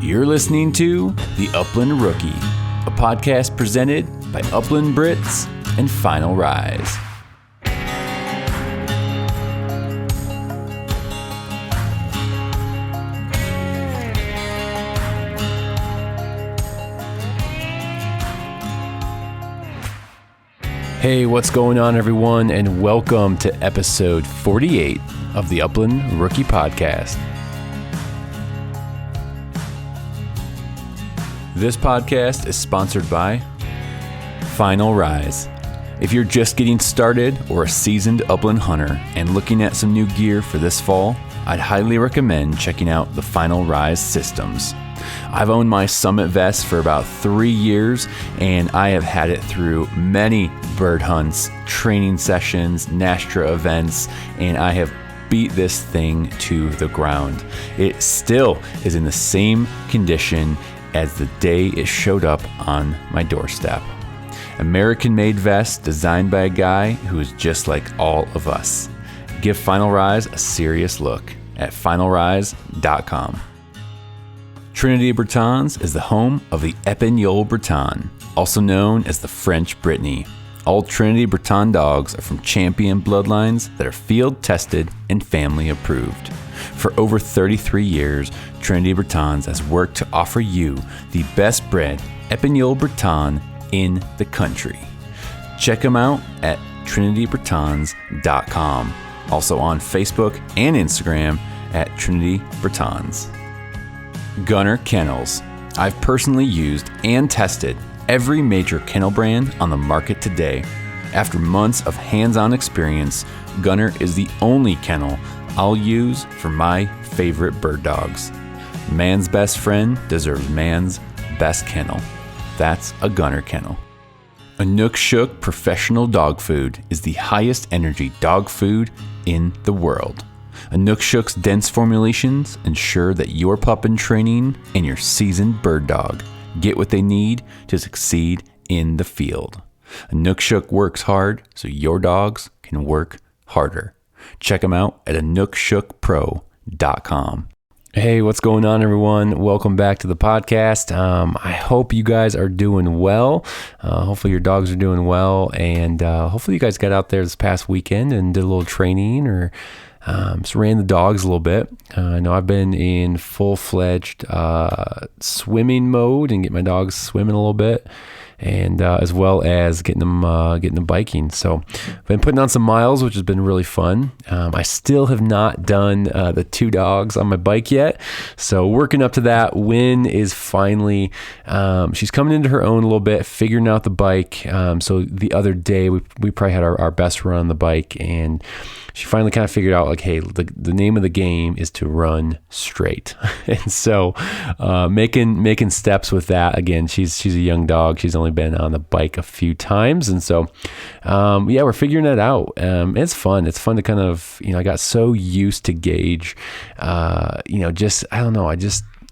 You're listening to The Upland Rookie, a podcast presented by Upland Brits and Final Rise. Hey, what's going on, everyone, and welcome to episode 48 of the Upland Rookie Podcast. This podcast is sponsored by Final Rise. If you're just getting started or a seasoned upland hunter and looking at some new gear for this fall, I'd highly recommend checking out the Final Rise systems. I've owned my Summit vest for about 3 years, and I have had it through many bird hunts, training sessions, NASTRA events, and I have beat this thing to the ground. It still is in the same condition as the day it showed up on my doorstep. American-made vest designed by a guy who is just like all of us. Give Final Rise a serious look at finalrise.com. Trinity Bretons is the home of the Épagneul Breton, also known as the French Brittany. All Trinity Breton dogs are from champion bloodlines that are field tested and family approved. For over 33 years, Trinity Bretons has worked to offer you the best bred Épagneul Breton in the country. Check them out at trinitybretons.com. Also on Facebook and Instagram at Trinity Bretons. Gunner Kennels. I've personally used and tested every major kennel brand on the market today. After months of hands-on experience, Gunner is the only kennel I'll use for my favorite bird dogs. Man's best friend deserves man's best kennel. That's a Gunner kennel. Wonnacott Professional Dog Food is the highest energy dog food in the world. Wonnacott's dense formulations ensure that your pup in training and your seasoned bird dog get what they need to succeed in the field. Wonnacott works hard so your dogs can work harder. Check them out at wonnacottpro.com. Hey, what's going on, everyone? Welcome back to the podcast. I hope you guys are doing well. Hopefully your dogs are doing well, and hopefully you guys got out there this past weekend and did a little training or just ran the dogs a little bit. I know I've been in full-fledged swimming mode and get my dogs swimming a little bit, and as well as getting them biking. So I've been putting on some miles, which has been really fun. I still have not done the 2 dogs on my bike yet, so working up to that. Wynn is finally, she's coming into her own a little bit, figuring out the bike. So the other day we probably had our best run on the bike, and she finally kind of figured out, like, hey, the name of the game is to run straight. And so making steps with that. Again, she's a young dog. She's only been on the bike a few times. And so, we're figuring that out. It's fun. It's fun to kind of, I got so used to Gage,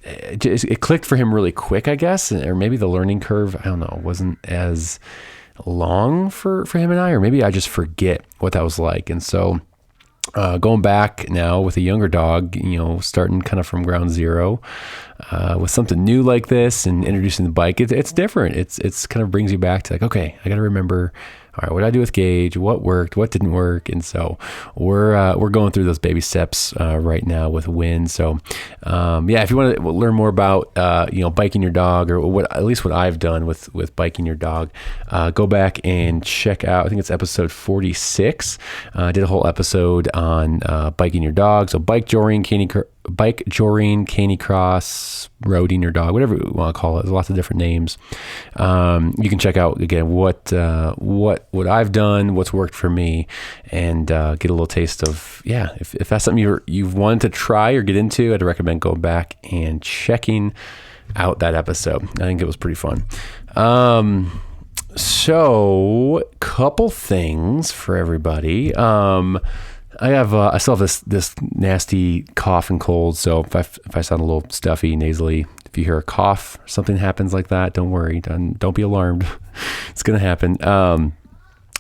it clicked for him really quick, I guess, or maybe the learning curve, wasn't as long for him and I, or maybe I just forget what that was like. And so going back now with a younger dog, starting kind of from ground zero with something new like this and introducing the bike, it's different. It's kind of brings you back to, like, okay, I got to remember, all right, what did I do with Gage? What worked? What didn't work? And so we're going through those baby steps right now with Wynn. So if you want to learn more about biking your dog, or at least what I've done with biking your dog, go back and check out, I think it's episode 46. I did a whole episode on biking your dog. So bike joring, canicross, roading your dog, whatever you want to call it. There's lots of different names. You can check out again what I've done, what's worked for me, and get a little taste of, if that's something you've wanted to try or get into, I'd recommend going back and checking out that episode. I think it was pretty fun. So couple things for everybody. I still have this nasty cough and cold. So if I sound a little stuffy, nasally, if you hear a cough, something happens like that, don't worry. Don't be alarmed. It's going to happen.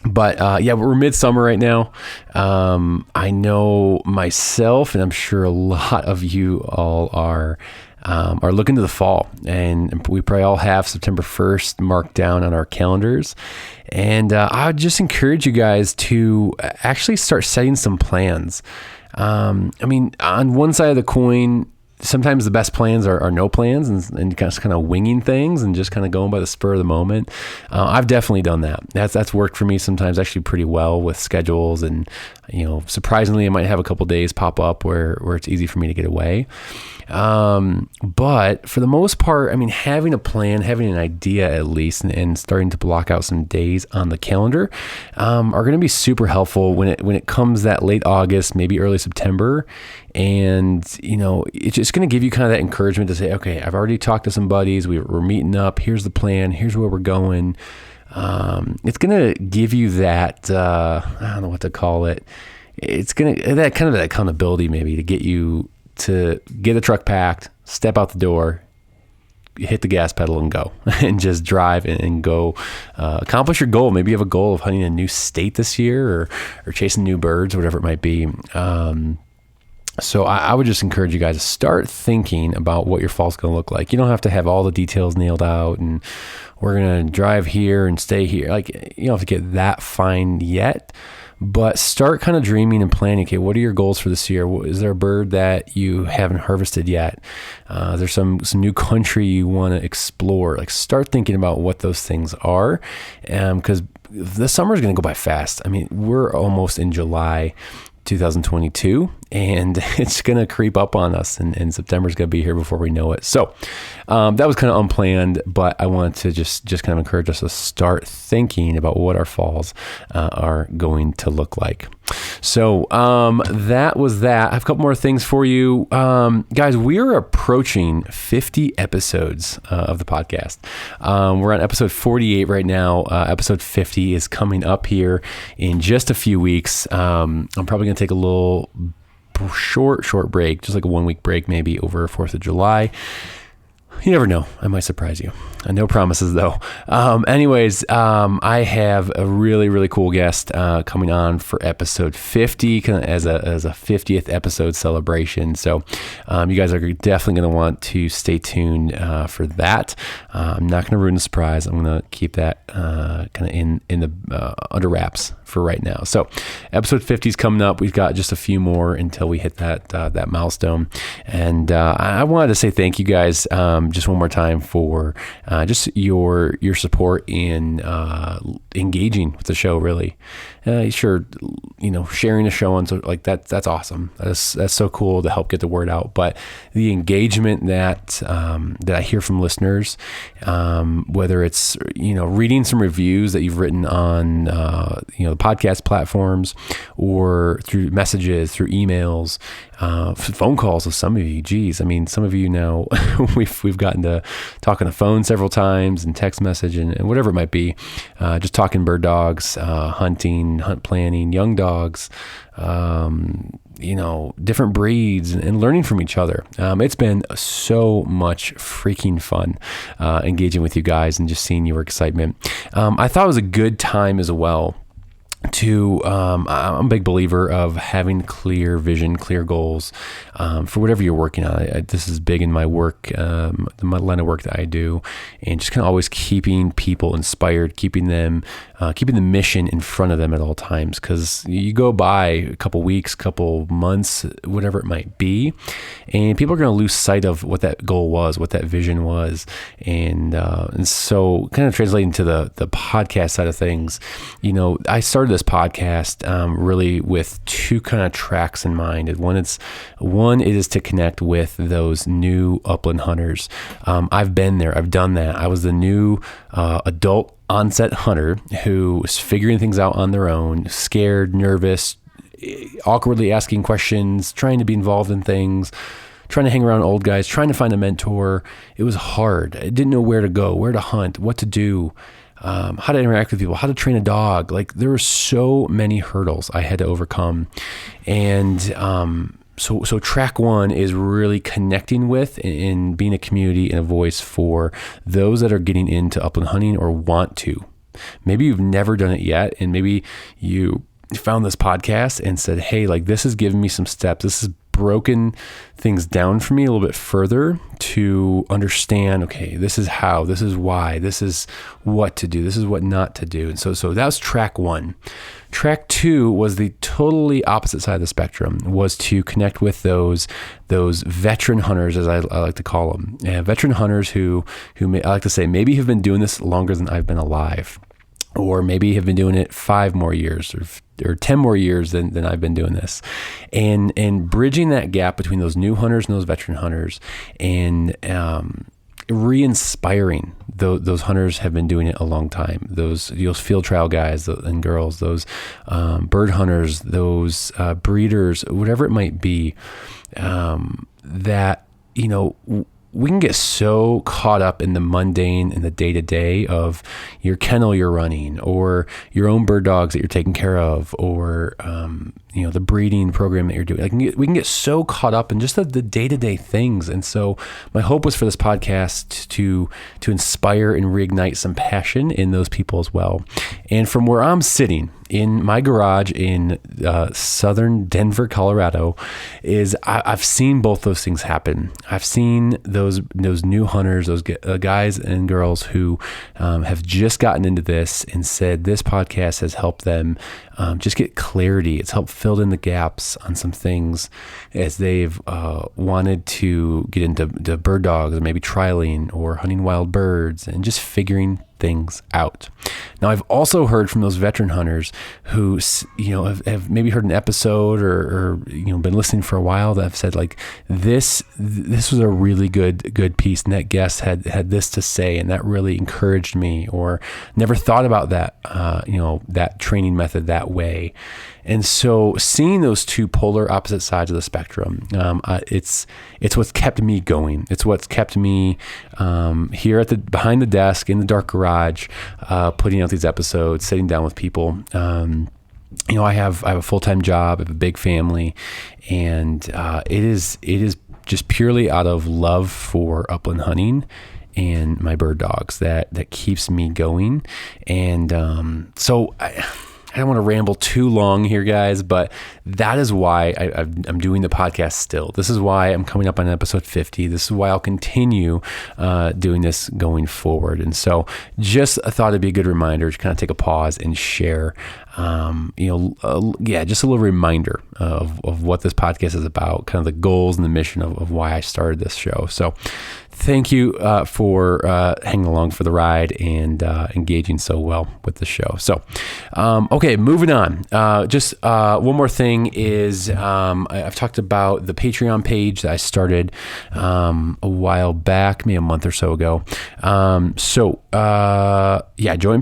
But we're midsummer right now. I know myself, and I'm sure a lot of you all are are looking to the fall. And we probably all have September 1st marked down on our calendars. And I would just encourage you guys to actually start setting some plans. On one side of the coin, sometimes the best plans are no plans and just kind of winging things and just kind of going by the spur of the moment. I've definitely done that. That's worked for me sometimes actually pretty well with schedules. And, surprisingly, I might have a couple days pop up where it's easy for me to get away. But for the most part, having a plan, having an idea at least, and starting to block out some days on the calendar, are going to be super helpful when it comes that late August, maybe early September. And, it's just going to give you kind of that encouragement to say, okay, I've already talked to some buddies. We're meeting up. Here's the plan. Here's where we're going. It's going to give you that, I don't know what to call it. It's going to, that kind of that accountability maybe to get you to get the truck packed, step out the door, hit the gas pedal and go and just drive and go, accomplish your goal. Maybe you have a goal of hunting a new state this year or chasing new birds, whatever it might be. So I would just encourage you guys to start thinking about what your fall's going to look like. You don't have to have all the details nailed out and we're going to drive here and stay here. Like, you don't have to get that fine yet, but start kind of dreaming and planning. Okay, what are your goals for this year? Is there a bird that you haven't harvested yet? There's some new country you want to explore. Like, start thinking about what those things are, because the summer is going to go by fast. We're almost in July 2022, and it's going to creep up on us, and September's going to be here before we know it. So that was kind of unplanned, but I wanted to just kind of encourage us to start thinking about what our falls are going to look like. So that was that. I have a couple more things for you. Guys, we are approaching 50 episodes of the podcast. We're on episode 48 right now. Episode 50 is coming up here in just a few weeks. I'm probably going to take a little short break, just like a 1 week break, maybe over 4th of July. You never know. I might surprise you. No promises though. I have a really, really cool guest coming on for episode 50 kind of as a 50th episode celebration. So you guys are definitely going to want to stay tuned for that. I'm not going to ruin the surprise. I'm going to keep that kind of in the under wraps for right now. So episode 50 is coming up. We've got just a few more until we hit that milestone. And I wanted to say thank you guys just one more time for just your support in engaging with the show. Really, sure, sharing the show on that's awesome. That's so cool to help get the word out. But the engagement that I hear from listeners, whether it's reading some reviews that you've written on the podcast platforms, or through messages, through emails, phone calls with some of you. Geez, some of you now we've gotten to talk on the phone several times and text message and whatever it might be, just talking bird dogs, hunting, hunt planning, young dogs, different breeds and learning from each other. It's been so much freaking fun engaging with you guys and just seeing your excitement. I thought it was a good time as well to I'm a big believer of having clear vision, clear goals for whatever you're working on. This is big in my work, my line of work that I do, and just kind of always keeping people inspired, keeping the mission in front of them at all times. Because you go by a couple weeks, couple months, whatever it might be, and people are going to lose sight of what that goal was, what that vision was, and so kind of translating to the podcast side of things. I started this podcast really with two kind of tracks in mind. One is to connect with those new upland hunters. I've been there. I've done that. I was the new adult onset hunter who was figuring things out on their own, scared, nervous, awkwardly asking questions, trying to be involved in things, trying to hang around old guys, trying to find a mentor. It was hard. I didn't know where to go, where to hunt, what to do. How to interact with people, how to train a dog. Like, there were so many hurdles I had to overcome. And so track one is really connecting with and being a community and a voice for those that are getting into upland hunting or want to. Maybe you've never done it yet, and maybe you found this podcast and said, hey, this is giving me some steps. This is broken things down for me a little bit further to understand, okay, this is how, this is why, this is what to do, this is what not to do. And so that was track one. Track two was the totally opposite side of the spectrum, was to connect with those veteran hunters, as I like to call them. Veteran hunters who I like to say maybe have been doing this longer than I've been alive, or maybe have been doing it 5 more years or 10 more years than I've been doing this, and bridging that gap between those new hunters and those veteran hunters, and re-inspiring those hunters have been doing it a long time. Those field trial guys and girls, those bird hunters, those breeders, whatever it might be, that, we can get so caught up in the mundane and the day-to-day of your kennel you're running, or your own bird dogs that you're taking care of, or the breeding program that you're doing. We can get so caught up in just the day-to-day things. And so my hope was for this podcast to inspire and reignite some passion in those people as well. And from where I'm sitting in my garage in southern Denver, Colorado, is I've seen both those things happen. I've seen those new hunters, those guys and girls who have just gotten into this and said this podcast has helped them just get clarity. It's helped fill in the gaps on some things as they've wanted to get into bird dogs, or maybe trialing or hunting wild birds, and just figuring things out. Now, I've also heard from those veteran hunters who, have maybe heard an episode or been listening for a while, that have said, like, this was a really good piece, and that guest had this to say, and that really encouraged me, or never thought about that, that training method that way. And so seeing those two polar opposite sides of the spectrum, it's what's kept me going. It's what's kept me here behind the desk in the dark garage, putting out these episodes, sitting down with people. I have a full-time job, I have a big family, and it is just purely out of love for upland hunting and my bird dogs that keeps me going. And so I don't want to ramble too long here, guys, but that is why I'm doing the podcast still. This is why I'm coming up on episode 50. This is why I'll continue doing this going forward. And so just I thought it'd be a good reminder to kind of take a pause and share, just a little reminder of what this podcast is about, kind of the goals and the mission of why I started this show. So thank you for hanging along for the ride and engaging so well with the show. So, okay, moving on. Just one more thing is I've talked about the Patreon page that I started a while back, maybe a month or so ago. Join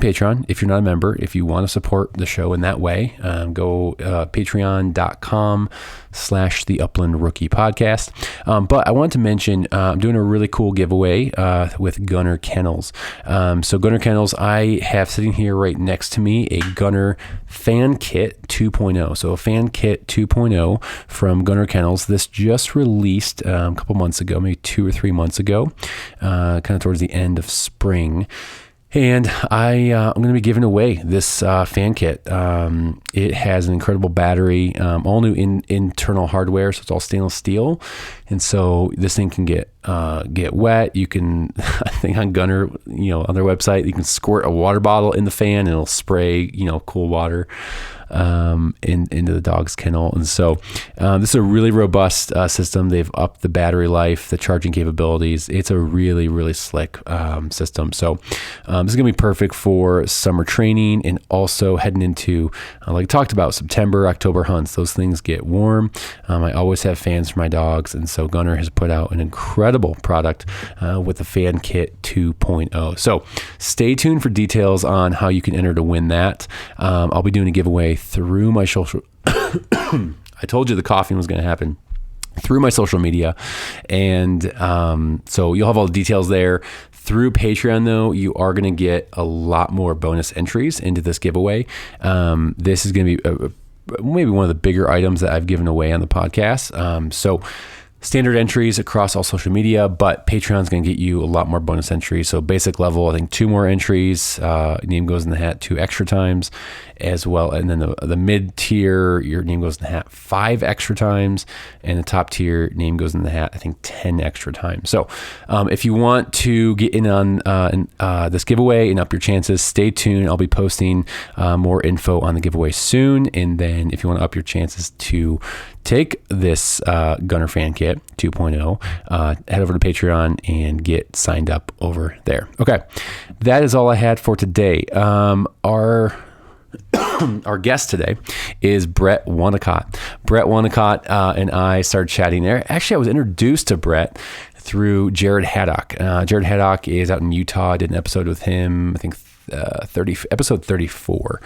Patreon if you're not a member. If you want to support the show in that way, go patreon.com/the Upland Rookie Podcast. But I wanted to mention I'm doing a really cool giveaway with Gunner Kennels. So Gunner Kennels, I have sitting here right next to me a Gunner Fan Kit 2.0. So a Fan Kit 2.0 from Gunner Kennels. This just released a couple months ago, maybe 2 or 3 months ago, kind of towards the end of spring. And I'm going to be giving away this fan kit. It has an incredible battery, all new internal hardware, so it's all stainless steel. And so this thing can get wet. You can, I think on Gunner, on their website, you can squirt a water bottle in the fan and it'll spray, cool water into the dog's kennel. And so this is a really robust system. They've upped the battery life, the charging capabilities. It's a really, really slick system. So this is going to be perfect for summer training, and also heading into, like I talked about, September, October hunts. Those things get warm. I always have fans for my dogs, and so Gunner has put out an incredible product with the Fan Kit 2.0. So stay tuned for details on how you can enter to win that. I'll be doing a giveaway through my social. I told you the coughing was going to happen. Through my social media, and so you'll have all the details there. Through Patreon, though, you are going to get a lot more bonus entries into this giveaway. This is going to be maybe one of the bigger items that I've given away on the podcast. So standard entries across all social media, but Patreon's going to get you a lot more bonus entries. So basic level, I think 2 more entries, name goes in the hat 2 extra times as well. And then the mid tier, your name goes in the hat 5 extra times. And the top tier, name goes in the hat, I think 10 extra times. So if you want to get in on this giveaway and up your chances, stay tuned. I'll be posting more info on the giveaway soon. And then if you want to up your chances to take this Gunner Fan Kit 2.0, head over to Patreon and get signed up over there. Okay, that is all I had for today. Our guest today is Bret Wonnacott. Bret Wonnacott and I started chatting there. Actually, I was introduced to Bret through Jared Haddock. Jared Haddock is out in Utah. I did an episode with him, I think episode 34.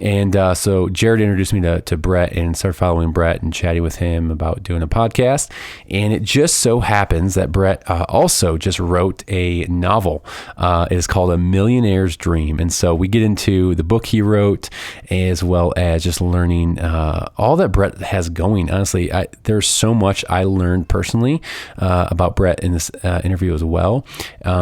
And so Jared introduced me to Bret and started following Bret and chatting with him about doing a podcast. And it just so happens that Bret also just wrote a novel. It is called A Millionaire's Dream. And so we get into the book he wrote as well as just learning all that Bret has going. Honestly, there's so much I learned personally about Bret in this interview as well.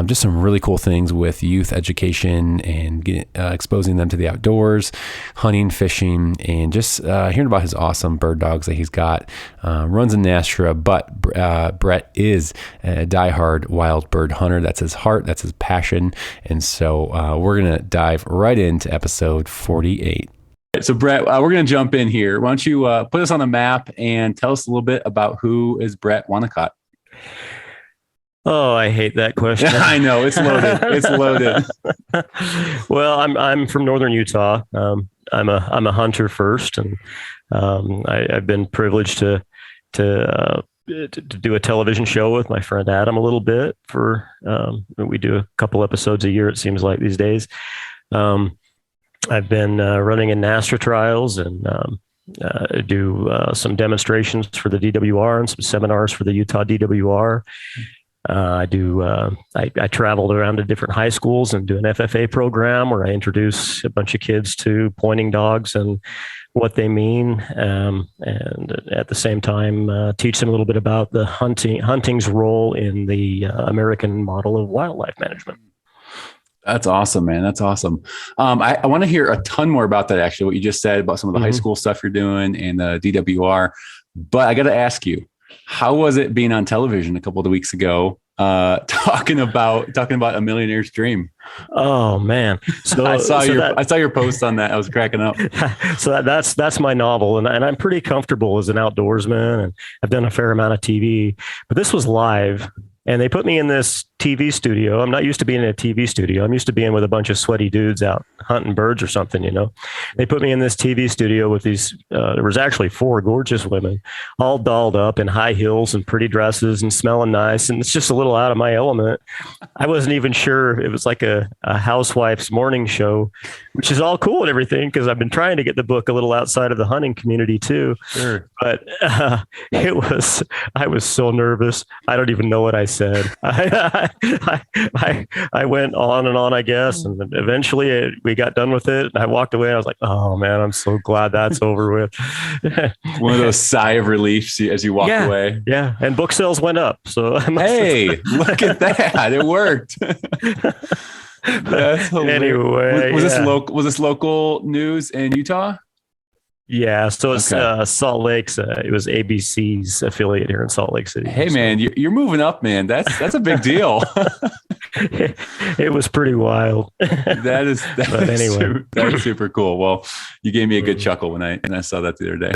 Just some really cool things with youth education and exposing them to the outdoors, hunting, fishing, and just hearing about his awesome bird dogs that he's got. Runs in Nashua, but Bret is a diehard wild bird hunter. That's his heart. That's his passion. And so we're going to dive right into episode 48. So Bret, we're going to jump in here. Why don't you put us on the map and tell us a little bit about who is Bret Wonnacott? Oh, I hate that question. I know, it's loaded. It's loaded. Well, I'm from northern Utah. I'm a hunter first, and I've been privileged to do a television show with my friend Adam a little bit. We do a couple episodes a year, it seems like these days. I've been running in NASTRA trials and do some demonstrations for the DWR and some seminars for the Utah DWR. I traveled around to different high schools and do an FFA program where I introduce a bunch of kids to pointing dogs and what they mean. And at the same time, teach them a little bit about the hunting's role in the American model of wildlife management. That's awesome, man. That's awesome. I want to hear a ton more about that, actually, what you just said about some of the high school stuff you're doing and the DWR. But I got to ask you, how was it being on television a couple of weeks ago, talking about A Millionaire's Dream? Oh man! So I saw your post on that. I was cracking up. So that's my novel, and I'm pretty comfortable as an outdoorsman, and I've done a fair amount of TV. But this was live, and they put me in this TV studio. I'm not used to being in a TV studio. I'm used to being with a bunch of sweaty dudes out hunting birds or something, you know. They put me in this TV studio with these, there was actually 4 gorgeous women, all dolled up in high heels and pretty dresses and smelling nice. And it's just a little out of my element. I wasn't even sure. It was like a housewife's morning show, which is all cool and everything, because I've been trying to get the book a little outside of the hunting community too. Sure. But I was so nervous. I don't even know what I said. I went on and on, I guess, and eventually we got done with it. And I walked away. And I was like, "Oh man, I'm so glad that's over with." One of those sigh of relief as you walked away. Yeah, and book sales went up. So hey, look at that! It worked. Anyway, was this local news in Utah? Yeah, so it's Salt Lake's. It was ABC's affiliate here in Salt Lake City. Hey, man, you're moving up, man. That's a big deal. It was pretty wild. That is super cool. Well, you gave me a good chuckle when I saw that the other day.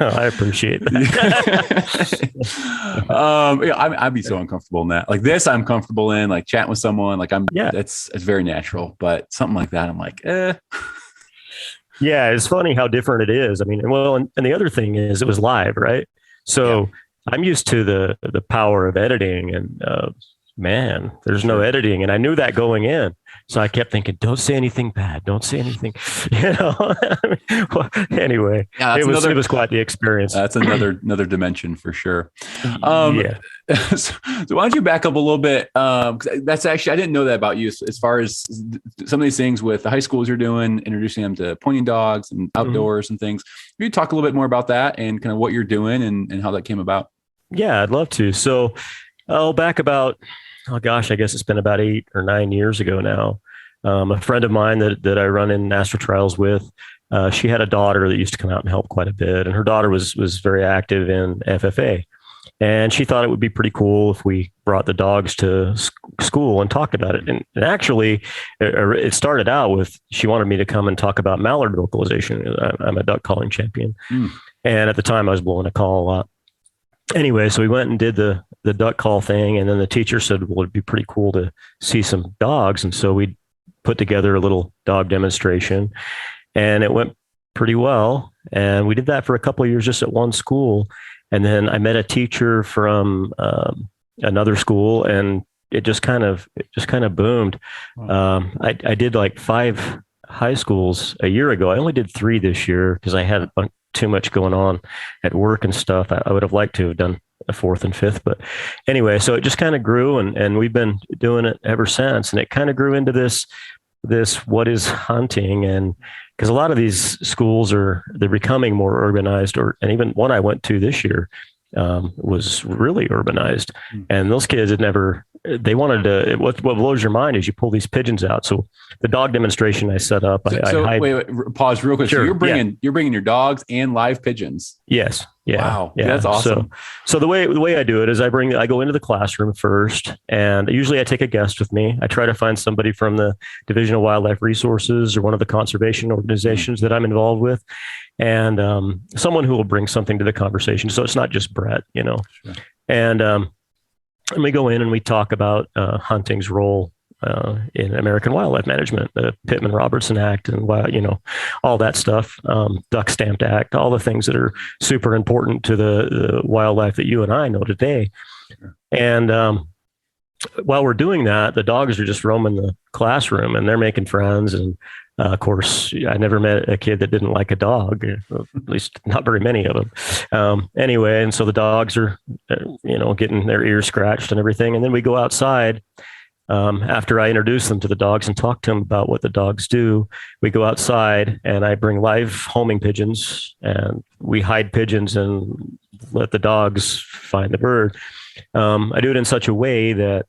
I appreciate that. I'd be so uncomfortable in that. Like this, I'm comfortable in, like chatting with someone. Like it's very natural. But something like that, I'm like, Yeah, it's funny how different it is. I mean, and the other thing is it was live, right? So I'm used to the power of editing, and man, there's no editing, and I knew that going in. So I kept thinking, don't say anything bad. Don't say anything, you know. Well, anyway, it was quite the experience. That's another dimension for sure. So why don't you back up a little bit? That's actually, I didn't know that about you as far as some of these things with the high schools you're doing, introducing them to pointing dogs and outdoors and things. Can you talk a little bit more about that and kind of what you're doing and how that came about? Yeah, I'd love to. So, back about, oh gosh, I guess it's been about 8 or 9 years ago now. A friend of mine that I run in Astro Trials with, she had a daughter that used to come out and help quite a bit, and her daughter was very active in FFA, and she thought it would be pretty cool if we brought the dogs to school and talked about it. And actually, it started out with she wanted me to come and talk about mallard vocalization. I'm a duck calling champion, and at the time I was blowing a call a lot. Anyway, so we went and did the duck call thing, and then the teacher said, well, it'd be pretty cool to see some dogs. And so we put together a little dog demonstration, and it went pretty well. And we did that for a couple of years just at one school. And then I met a teacher from another school, and it just kind of boomed. Wow. I did like 5 high schools a year ago. I only did 3 this year because I had too much going on at work and stuff. I would have liked to have done a 4th and 5th, but anyway, so it just kind of grew, and we've been doing it ever since. And it kind of grew into this what is hunting, and because a lot of these schools they're becoming more urbanized, and even one I went to this year was really urbanized, and those kids had never. They wanted to. What blows your mind is you pull these pigeons out. So the dog demonstration I set up. Wait, pause real quick. Sure, so you're bringing your dogs and live pigeons. Yes. Yeah. Wow. Yeah. That's awesome. So the way I do it is I go into the classroom first, and usually I take a guest with me. I try to find somebody from the Division of Wildlife Resources or one of the conservation organizations that I'm involved with, and someone who will bring something to the conversation. So it's not just Bret, Sure. And we go in and we talk about hunting's role in American wildlife management, the Pittman-Robertson Act, and all that stuff, Duck Stamped Act, all the things that are super important to the wildlife that you and I know today. Sure. And while we're doing that, the dogs are just roaming the classroom, and they're making friends. And of course, I never met a kid that didn't like a dog, at least not very many of them. Anyway, and so the dogs are, getting their ears scratched and everything. And then we go outside after I introduce them to the dogs and talk to them about what the dogs do. We go outside, and I bring live homing pigeons, and we hide pigeons and let the dogs find the bird. I do it in such a way that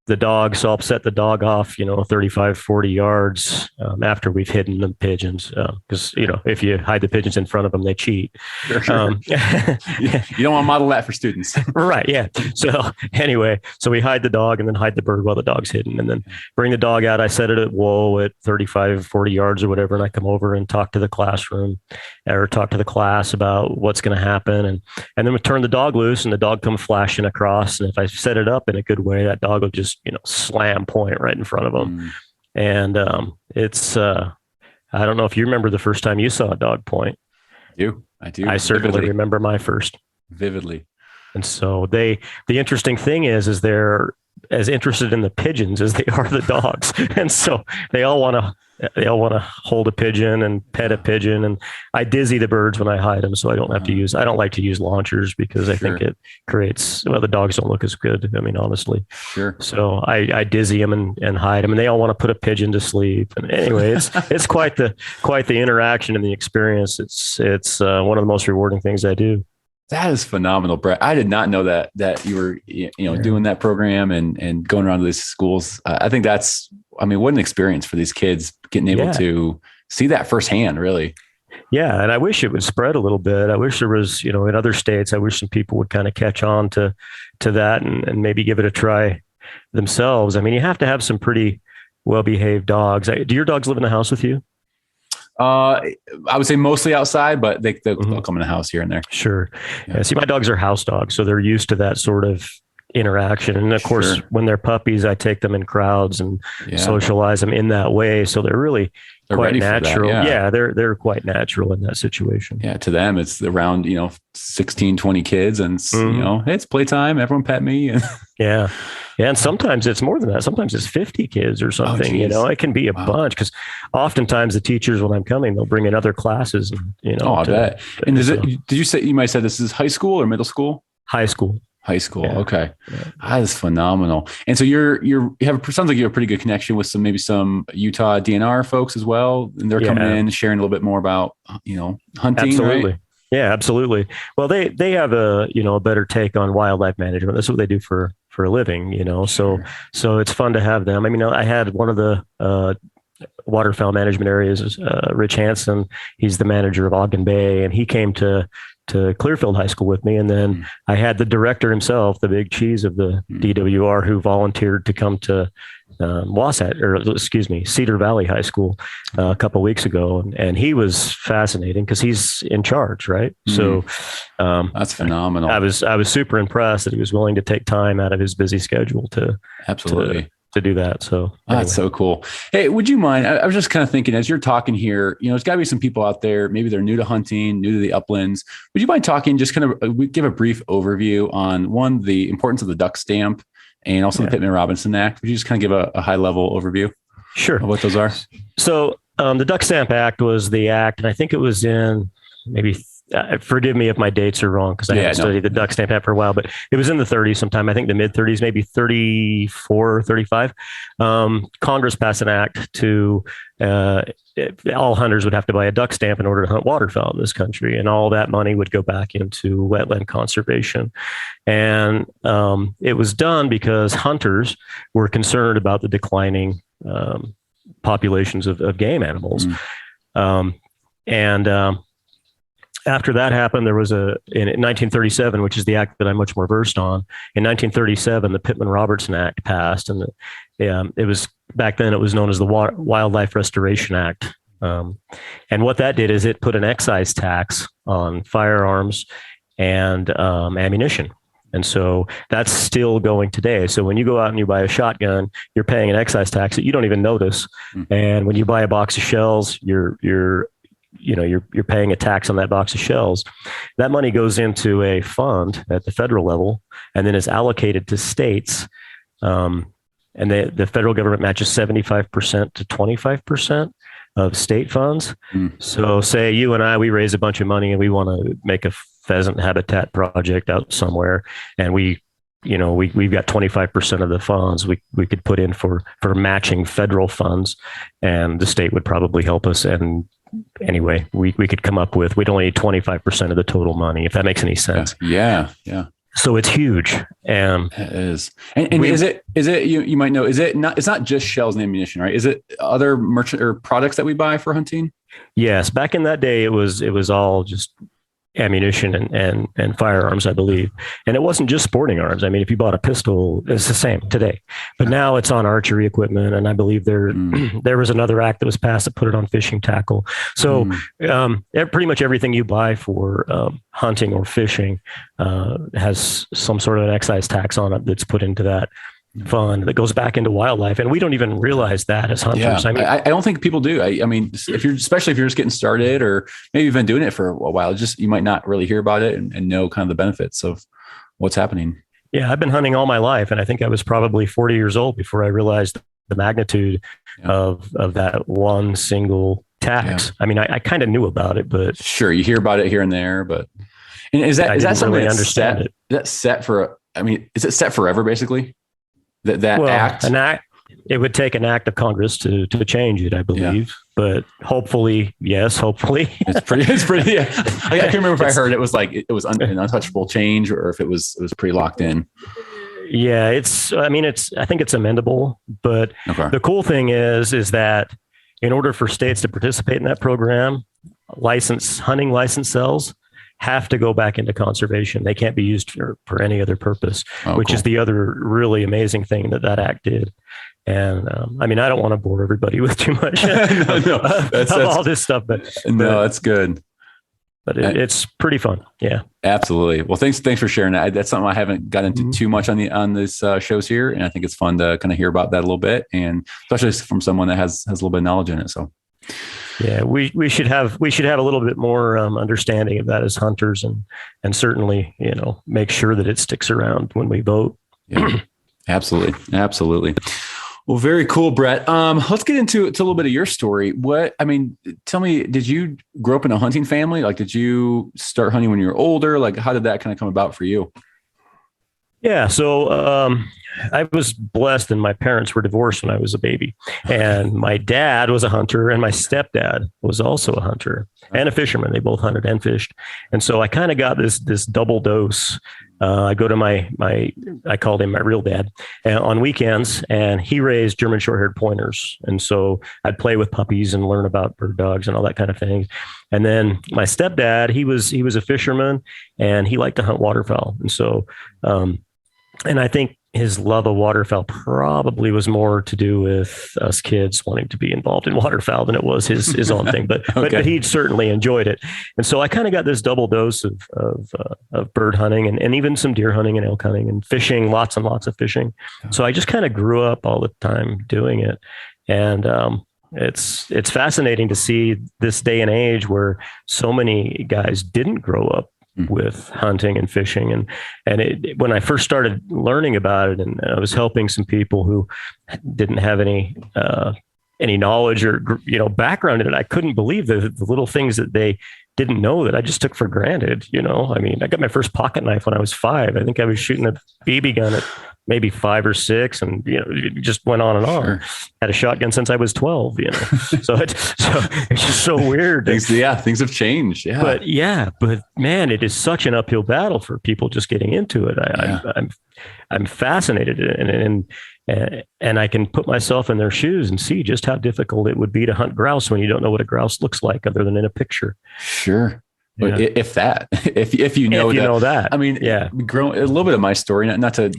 so I'll set the dog off, 35, 40 yards after we've hidden the pigeons. Because, if you hide the pigeons in front of them, they cheat. Sure. You don't want to model that for students. Right. Yeah. So anyway, we hide the dog and then hide the bird while the dog's hidden, and then bring the dog out. I set it at whoa at 35, 40 yards or whatever. And I come over and talk to the classroom or talk to the class about what's going to happen. And then we turn the dog loose, and the dog comes flashing across. And if I set it up in a good way, that dog will just, slam point right in front of them. And it's, I don't know if you remember the first time you saw a dog point. I do. I certainly remember my first. Vividly. And so the interesting thing is they're as interested in the pigeons as they are the dogs. And so they all want to hold a pigeon and pet a pigeon. And I dizzy the birds when I hide them. So I don't like to use launchers because I think it creates, the dogs don't look as good. I mean, honestly. Sure. So I dizzy them and hide them, and they all want to put a pigeon to sleep. And anyway, it's quite the interaction and the experience. It's one of the most rewarding things I do. That is phenomenal, Bret. I did not know that you were, doing that program and going around to these schools. I think what an experience for these kids getting able to see that firsthand, really. Yeah. And I wish it would spread a little bit. I wish there was, in other states, I wish some people would kind of catch on to that and maybe give it a try themselves. I mean, you have to have some pretty well-behaved dogs. Do your dogs live in the house with you? I would say mostly outside, but they'll come in the house here and there. Sure. Yeah. See, my dogs are house dogs, so they're used to that sort of interaction. And of course, when they're puppies, I take them in crowds and socialize them in that way. So they're really quite natural. Yeah, they're quite natural in that situation. Yeah, to them, it's around 16, 20 kids, and hey, it's playtime. Everyone pet me. Yeah. Yeah. And sometimes it's more than that. Sometimes it's 50 kids or something, it can be a bunch, because oftentimes the teachers, when I'm coming, they'll bring in other classes, I bet. And did you say, you might have said this is high school or middle school? High school. High school. Yeah. Okay. Yeah. That is phenomenal. And so sounds like you have a pretty good connection with some Utah DNR folks as well. And they're coming in, sharing a little bit more about, hunting. Absolutely. Right? Yeah, absolutely. Well, they have a better take on wildlife management. That's what they do for a living, So Sure. so it's fun to have them. I mean, I had one of the waterfowl management areas is Rich Hansen. He's the manager of Ogden Bay, and he came to Clearfield High School with me. And then I had the director himself, the big cheese of the DWR, who volunteered to come to Cedar Valley High School a couple of weeks ago, and he was fascinating because he's in charge, right? So that's phenomenal. I was super impressed that he was willing to take time out of his busy schedule to absolutely. To do that. So anyway. That's so cool. Hey, would you mind? I was just kind of thinking as you're talking here, there's got to be some people out there, maybe they're new to hunting, new to the uplands. Would you mind talking, just kind of give a brief overview on one, the importance of the duck stamp and also the Pittman Robinson Act? Would you just kind of give a high level overview? Sure. Of what those are? So the Duck Stamp Act was the act, and I think it was in maybe forgive me if my dates are wrong because I haven't studied the Duck Stamp Act for a while, but it was in the 30s sometime. I think the mid 30s, maybe 34, 35. Congress passed an act to all hunters would have to buy a duck stamp in order to hunt waterfowl in this country, and all that money would go back into wetland conservation. And it was done because hunters were concerned about the declining populations of game animals. After that happened, there was in 1937, which is the act that I'm much more versed on. In 1937, the Pittman-Robertson Act passed, and it was back then it was known as the Wildlife Restoration Act. And what that did is it put an excise tax on firearms and ammunition. And so that's still going today. So when you go out and you buy a shotgun, you're paying an excise tax that you don't even notice. And when you buy a box of shells, you're paying a tax on that box of shells. That money goes into a fund at the federal level and then is allocated to states. And the federal government matches 75% to 25% of state funds. So say you and I, we raise a bunch of money and we want to make a pheasant habitat project out somewhere. And we've got 25% of the funds we could put in for matching federal funds, and the state would probably help us. And anyway, we could come up with, we'd only need 25% of the total money, if that makes any sense. Yeah. So it's huge. It is. And is it, you might know, it's not just shells and ammunition, right? Is it other merchant or products that we buy for hunting? Yes. Back in that day, it was all just ammunition and firearms, I believe. And it wasn't just sporting arms. I mean, if you bought a pistol, it's the same today. But now it's on archery equipment. And I believe there was another act that was passed that put it on fishing tackle. So pretty much everything you buy for hunting or fishing has some sort of an excise tax on it that's put into that fund that goes back into wildlife, and we don't even realize that as hunters. Yeah. I don't think people do. I mean, especially if you're just getting started, or maybe you've been doing it for a while, you might not really hear about it and know kind of the benefits of what's happening. Yeah, I've been hunting all my life, and I think I was probably 40 years old before I realized the magnitude of that one single tax. I mean, I kind of knew about it, but sure, you hear about it here and there, but is that something really that's understand set? it? That's set for? I mean, is it set forever, basically? That act? An act, it would take an act of Congress to change it, I believe. But hopefully, yes, hopefully. It's pretty. Yeah. I can't remember if I heard it was like it was an untouchable change, or if it was pretty locked in. Yeah, I think it's amendable. But the cool thing is that in order for states to participate in that program, hunting license cells have to go back into conservation. They can't be used for any other purpose, which is the other really amazing thing that act did. And I don't want to bore everybody with too much of all this stuff, but that's good. But it's pretty fun. Yeah, absolutely. Well, thanks for sharing that. That's something I haven't got into too much on this shows here, and I think it's fun to kind of hear about that a little bit, and especially from someone that has a little bit of knowledge in it. So. Yeah, we should have a little bit more understanding of that as hunters, and certainly make sure that it sticks around when we vote. Yeah, absolutely. Well, very cool, Bret. Let's get into a little bit of your story. Tell me, did you grow up in a hunting family? Like, did you start hunting when you were older? Like, how did that kind of come about for you? Yeah. So I was blessed, and my parents were divorced when I was a baby. And my dad was a hunter, and my stepdad was also a hunter and a fisherman. They both hunted and fished. And so I kind of got this double dose. I go to I called him my real dad on weekends, and he raised German short-haired pointers. And so I'd play with puppies and learn about bird dogs and all that kind of thing. And then my stepdad, he was a fisherman, and he liked to hunt waterfowl. And so, and I think his love of waterfowl probably was more to do with us kids wanting to be involved in waterfowl than it was his own thing. But, Okay. but he certainly enjoyed it. And so I kind of got this double dose of bird hunting and even some deer hunting and elk hunting and fishing, lots and lots of fishing. So I just kind of grew up all the time doing it. And it's fascinating to see this day and age where so many guys didn't grow up with hunting and fishing. And when I first started learning about it, and I was helping some people who didn't have any knowledge or, background in it, I couldn't believe the little things that they didn't know that I just took for granted. I mean, I got my first pocket knife when I was 5. I think I was shooting a BB gun at maybe 5 or 6, and it just went on and on. Sure. Had a shotgun since I was 12. So it's just so weird. Things have changed. Yeah, but man, it is such an uphill battle for people just getting into it. I'm fascinated, and I can put myself in their shoes and see just how difficult it would be to hunt grouse when you don't know what a grouse looks like other than in a picture. Sure. But Yeah. if you know that, I mean, yeah, grow a little bit of my story, not to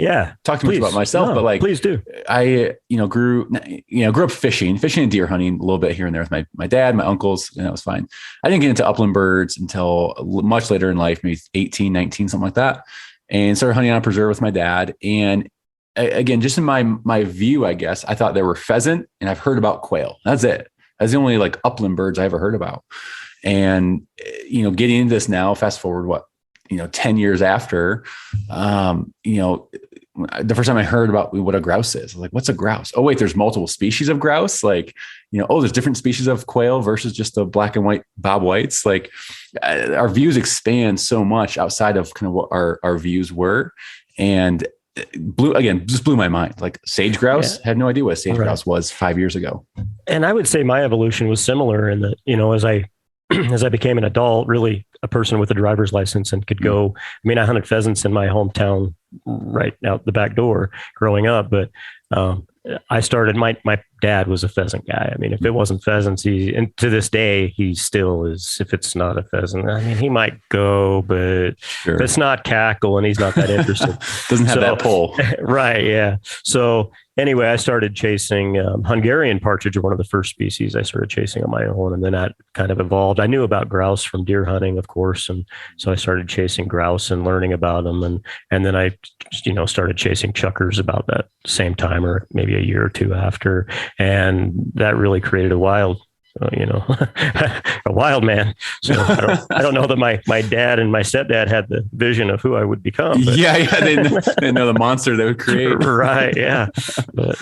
talk too much about myself, but like, please do. I, grew up fishing and deer hunting a little bit here and there with my dad, my uncles, and that was fine. I didn't get into upland birds until much later in life, maybe 18, 19, something like that. And started hunting on a preserve with my dad. And again, just in my view, I guess, I thought there were pheasant, and I've heard about quail. That's it. That's the only like upland birds I ever heard about. And, getting into this now, fast forward, 10 years after, the first time I heard about what a grouse is, I was like, what's a grouse? Oh, wait, there's multiple species of grouse. Like, there's different species of quail versus just the black and white bob whites. Like our views expand so much outside of kind of what our views were. And just blew my mind. Like sage grouse, had no idea what a sage grouse was 5 years ago. And I would say my evolution was similar in that, as I became an adult, really a person with a driver's license and could go, I hunted pheasants in my hometown right out the back door growing up, but I started, my dad was a pheasant guy. I mean, if it wasn't pheasants, and to this day, he still is, if it's not a pheasant, he might go, but if it's not cackle and he's not that interested. Doesn't have that pull. Right. Yeah. So anyway, I started chasing Hungarian partridge, one of the first species I started chasing on my own. And then that kind of evolved. I knew about grouse from deer hunting, of course. And so I started chasing grouse and learning about them. And then I, started chasing chuckers about that same time, or maybe a year or two after. And that really created a wild man. So I don't know that my dad and my stepdad had the vision of who I would become. But. Yeah. They didn't know the monster they would create. Right. Yeah. But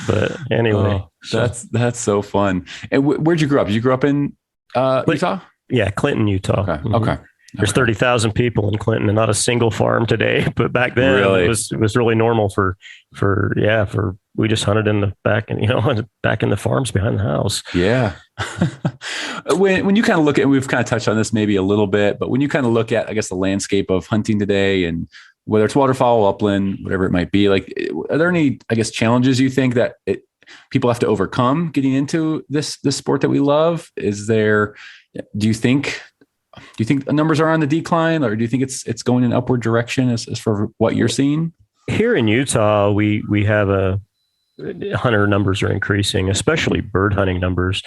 anyway, that's so fun. And where'd you grow up? Did you grow up in Utah? Yeah. Clinton, Utah. Okay. Mm-hmm. Okay. There's 30,000 people in Clinton and not a single farm today. But back then it was really normal for we just hunted in the back and, back in the farms behind the house. Yeah. When you kind of look at, we've kind of touched on this maybe a little bit, but when you kind of look at, I guess, the landscape of hunting today, and whether it's waterfowl, upland, whatever it might be, like, are there any, I guess, challenges you think that people have to overcome getting into this sport that we love? Do you think the numbers are on the decline, or do you think it's going in an upward direction as for what you're seeing? Here in Utah, we have hunter numbers are increasing, especially bird hunting numbers,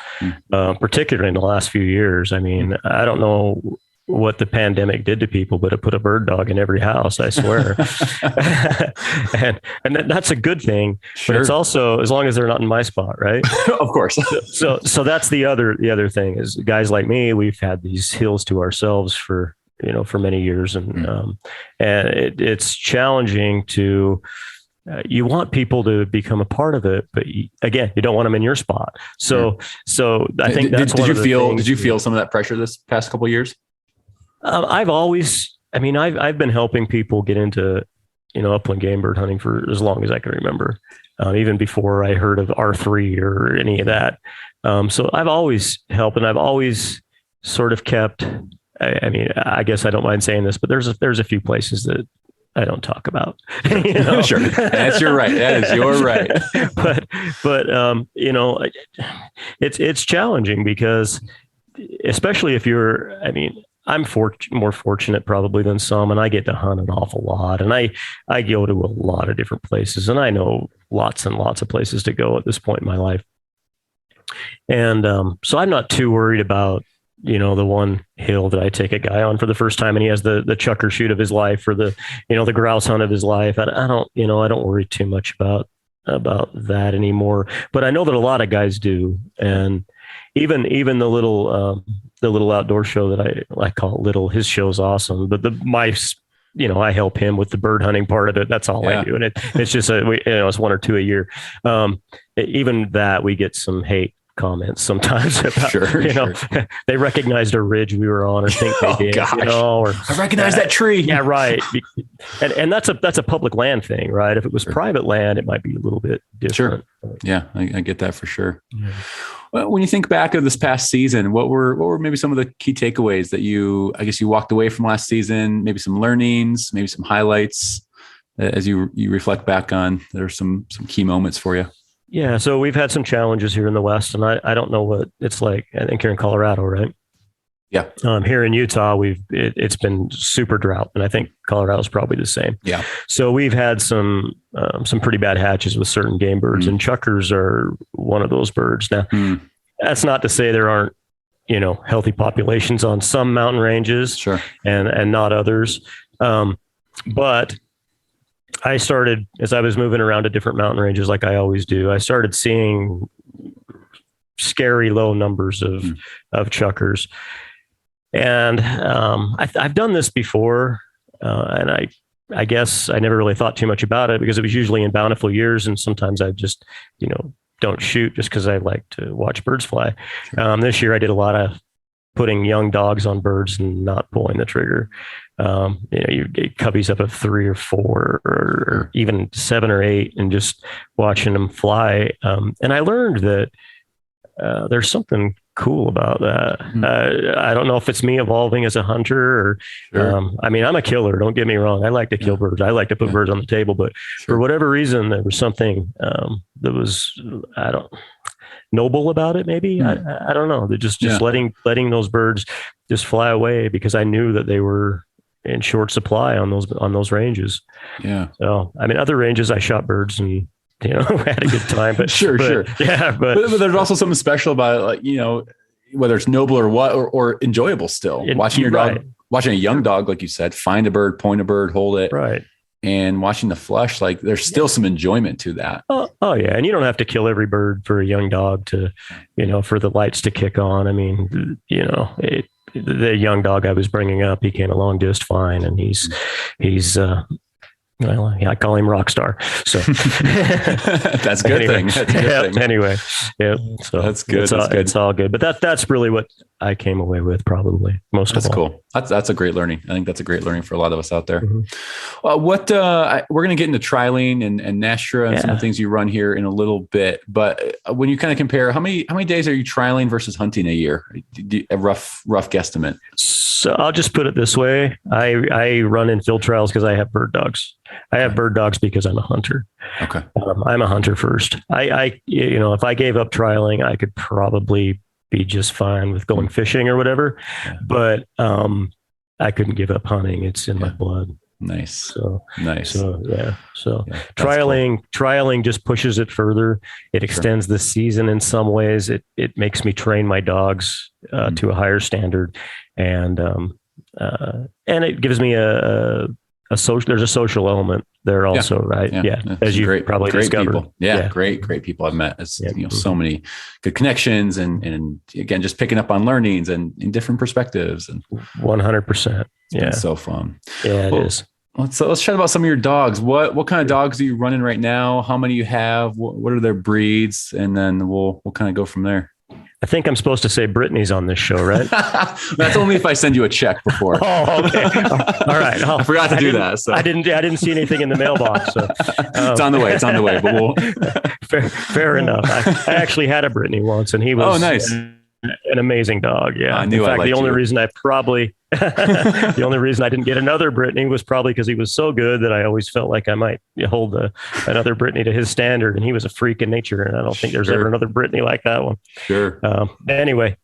particularly in the last few years. I mean, I don't know what the pandemic did to people, but it put a bird dog in every house, I swear. and that's a good thing, sure. But it's also, as long as they're not in my spot, right? Of course. So that's the other thing is, guys like me, we've had these hills to ourselves for many years. And it's challenging to, you want people to become a part of it, but again, you don't want them in your spot. So I think that's did you feel some of that pressure this past couple of years? I've been helping people get into upland game bird hunting for as long as I can remember, even before I heard of R3 or any of that. So I've always helped, and I've always sort of kept. I mean, I guess I don't mind saying this, but there's a few places that I don't talk about. Sure, that's your right. That is your right. but it's challenging because, especially if you're. I mean, I'm more fortunate probably than some, and I get to hunt an awful lot, and I go to a lot of different places, and I know lots and lots of places to go at this point in my life. And so I'm not too worried about, the one hill that I take a guy on for the first time and he has the chucker shoot of his life or the grouse hunt of his life. I don't worry too much about that anymore, but I know that a lot of guys do. And even the little outdoor show that I call it little, his show's awesome, but I help him with the bird hunting part of it. That's all I do. And it's just, it's one or two a year. Even that we get some hate comments sometimes about, they recognized a ridge we were on or think they did, or I recognize that tree. Yeah. Right. And that's a public land thing, right? If it was private land, it might be a little bit different. Sure. Yeah. I get that for sure. Yeah. Well, when you think back of this past season, what were maybe some of the key takeaways that you walked away from last season, maybe some learnings, maybe some highlights as you reflect back on, there's some key moments for you? Yeah. So we've had some challenges here in the West, and I don't know what it's like. I think you're in Colorado, right? Yeah. Here in Utah, it's been super drought, and I think Colorado's probably the same. Yeah. So we've had some pretty bad hatches with certain game birds, and chuckers are one of those birds. Now, that's not to say there aren't, healthy populations on some mountain ranges, sure, and not others. But I started, as I was moving around to different mountain ranges, like I always do, I started seeing scary low numbers of chuckers. And I've done this before, and I guess I never really thought too much about it because it was usually in bountiful years, and sometimes I just, don't shoot just because I like to watch birds fly. This year I did a lot of putting young dogs on birds and not pulling the trigger. You get cubbies up of 3 or 4 or even 7 or 8 and just watching them fly. And I learned that there's something cool about that. I don't know if it's me evolving as a hunter or, I'm a killer. Don't get me wrong. I like to kill birds. I like to put birds on the table, but for whatever reason, there was something that was, noble about it. Maybe I don't know. They're just letting those birds just fly away because I knew that they were in short supply on those ranges. Yeah. So, other ranges I shot birds and, had a good time, but sure. Yeah. But there's also something special about it, whether it's noble or what, or enjoyable still watching your dog, watching a young dog, like you said, find a bird, point a bird, hold it. Right. And watching the flush, like there's still some enjoyment to that. Oh yeah. And you don't have to kill every bird for a young dog to, for the lights to kick on. The young dog I was bringing up, he came along just fine. And he's I call him Rockstar. So that's a good thing. That's a good thing. Anyway. Yeah. So that's good. It's all good. But that's really what I came away with probably most of all. That's cool. That's a great learning. I think that's a great learning for a lot of us out there. We're going to get into trialing and Nastra and some of the things you run here in a little bit. But when you kind of compare, how many days are you trialing versus hunting a year? A rough guesstimate. So I'll just put it this way. I run in field trials because I have bird dogs. I have bird dogs because I'm a hunter. Okay. I'm a hunter first. If I gave up trialing, I could probably be just fine with going fishing or whatever, but I couldn't give up hunting. It's in my blood. Nice. So trialing just pushes it further. It extends the season in some ways. It makes me train my dogs to a higher standard, and it gives me there's a social element there also, right? Yeah. As you probably discovered. People. Yeah. Great people I've met. So many good connections and again, just picking up on learnings and in different perspectives and 100%. It's so fun. Yeah, it is. Let's chat about some of your dogs. What kind of dogs are you running right now? How many you have? What are their breeds? And then we'll kind of go from there. I think I'm supposed to say Brittany's on this show, right? That's only if I send you a check before. Oh, okay. All right. I forgot to do that. So I didn't see anything in the mailbox. So it's on the way. It's on the way. But we'll fair enough. I actually had a Brittany once, and he was nice. An amazing dog. Yeah. I knew. In fact, the only reason I didn't get another Brittany was probably because he was so good that I always felt like I might hold another Brittany to his standard, and he was a freak in nature, and I don't think there's ever another Brittany like that one. Sure. Anyway,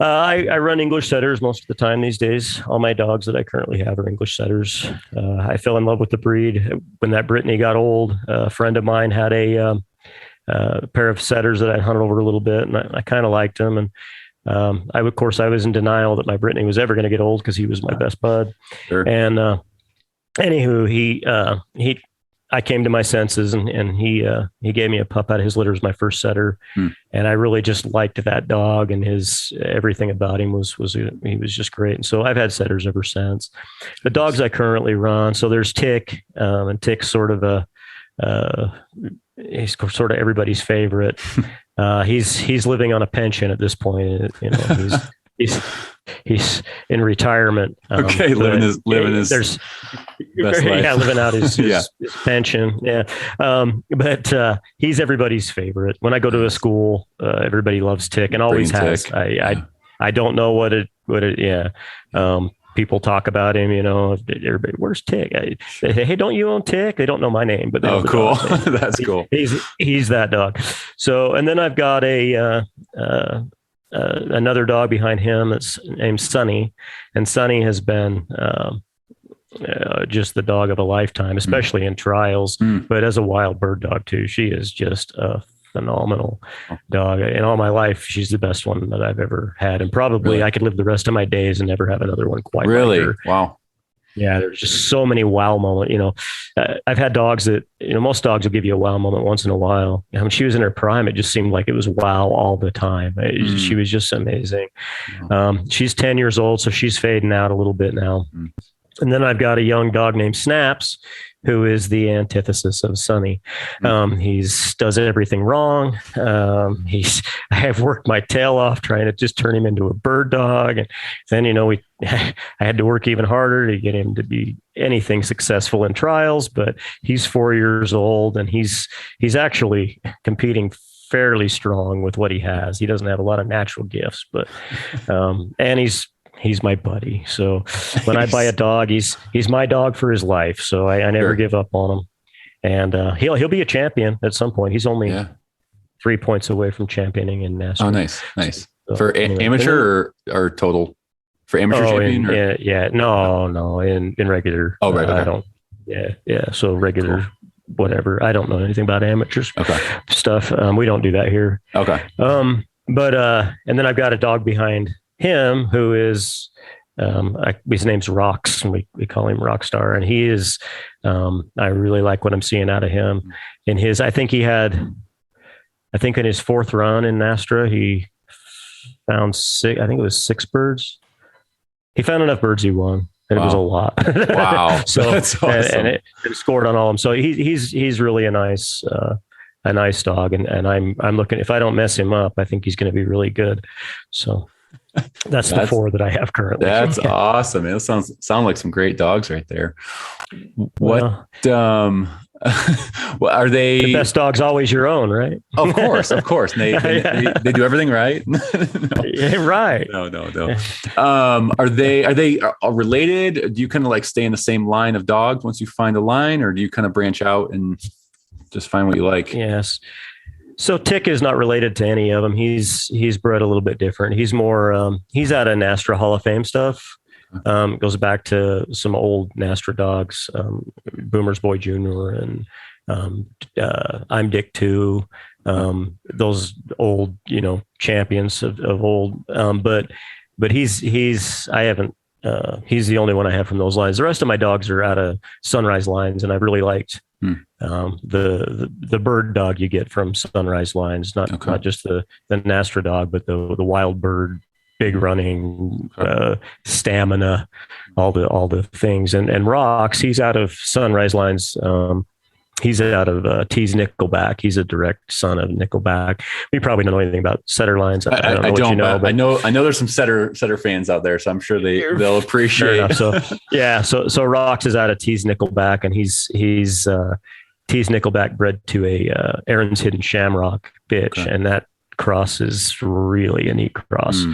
I run English setters most of the time these days. All my dogs that I currently have are English setters. I fell in love with the breed when that Brittany got old. A friend of mine had a pair of setters that I hunted over a little bit, and I kind of liked them. And I was in denial that my Brittany was ever going to get old because he was my best bud. Sure. And anywho, I came to my senses, and he gave me a pup out of his litter as my first setter. And I really just liked that dog, and everything about him was he was just great. And so I've had setters ever since. The dogs I currently run, so there's Tick, and Tick's sort of he's sort of everybody's favorite. He's living on a pension at this point. You know, he's in retirement. Okay, living his best life. Yeah, living out his pension. Yeah, but he's everybody's favorite. When I go to a school, everybody loves Tick, and always has. Tick. I don't know what it. Yeah. People talk about him, you know, everybody, where's Tick? Hey, don't you own Tick? They don't know my name, but cool. That's cool. He's that dog. So, and then I've got another dog behind him that's named Sunny, and Sunny has been just the dog of a lifetime, especially in trials, but as a wild bird dog too. She is just a phenomenal dog. In all my life, she's the best one that I've ever had, and probably I could live the rest of my days and never have another one quite really like her. Wow. Yeah, there's just so many wow moments. You know, I've had dogs that, you know, most dogs will give you a wow moment once in a while. And when she was in her prime, it just seemed like it was wow all the time. She was just amazing. She's 10 years old, so she's fading out a little bit now. And then I've got a young dog named Snaps, who is the antithesis of Sunny. Does everything wrong. I have worked my tail off trying to just turn him into a bird dog. And then, you know, I had to work even harder to get him to be anything successful in trials, but he's 4 years old, and he's actually competing fairly strong with what he has. He doesn't have a lot of natural gifts, but, and he's my buddy. So when I buy a dog, he's my dog for his life. So I never give up on him, and he'll be a champion at some point. He's only 3 points away from championing in NASCAR. Oh, nice. So, for amateur or total? For amateur champion? No, in regular. Oh, right. Okay. I don't. Yeah. So regular, whatever. I don't know anything about amateurs stuff. We don't do that here. Okay. But and then I've got a dog behind him who is his name's Rox, and we call him Rockstar, and he is I really like what I'm seeing out of him. In his I think in his fourth run in Nastra, he found six birds. He found enough birds, he won, and it was a lot. Wow. So that's awesome. and it scored on all of them. So he's really a nice dog, and I'm looking, if I don't mess him up, I think he's going to be really good. So that's the four that I have currently. That's awesome. It sound like some great dogs right there. What well, are they? The best dog's always your own, right? Of course. And they do everything right. No. Yeah, right. No. Are they related? Do you kind of like stay in the same line of dogs once you find a line, or do you kind of branch out and just find what you like? Yes. So Tick is not related to any of them. He's bred a little bit different. He's more he's out of Nastra Hall of Fame stuff. Goes back to some old Nastra dogs, Boomer's Boy Jr. and I'm Dick too. Those old, champions of old. But he's the only one I have from those lines. The rest of my dogs are out of Sunrise lines, and I really liked the bird dog you get from Sunrise lines, not just the Nastra dog, but the wild bird, big running, stamina, all the things. And Rox, he's out of Sunrise lines. He's out of Tease Nickelback. He's a direct son of Nickelback. You probably don't know anything about setter lines. I don't know what you know, but I know there's some setter fans out there, so I'm sure they'll appreciate. So yeah, so Rocks is out of Tease Nickelback, and he's Tease Nickelback bred to a Aaron's Hidden Shamrock bitch, and that cross is really a neat cross.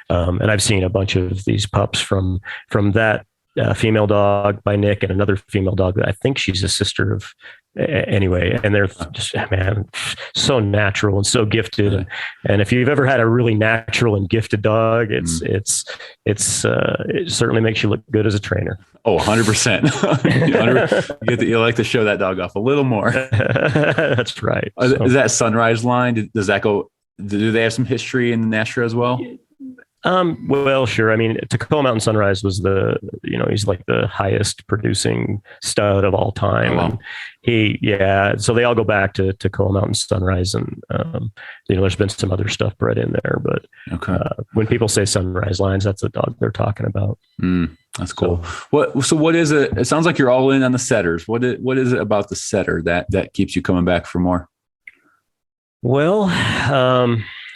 And I've seen a bunch of these pups from that female dog by Nick and another female dog that I think she's a sister of. Anyway, and they're just, man, so natural and so gifted. And if you've ever had a really natural and gifted dog, it certainly makes you look good as a trainer. Oh, 100%. You like to show that dog off a little more. That's right. Is that Sunrise line? Does that go? Do they have some history in Nashville as well? Well, sure. I mean, Tacoma Mountain Sunrise was he's like the highest producing stud of all time. Oh, wow. And so they all go back to Tacoma Mountain Sunrise, and, there's been some other stuff bred in there, but when people say Sunrise lines, that's the dog they're talking about. That's cool. So what is it? It sounds like you're all in on the setters. What is it about the setter that keeps you coming back for more? Well,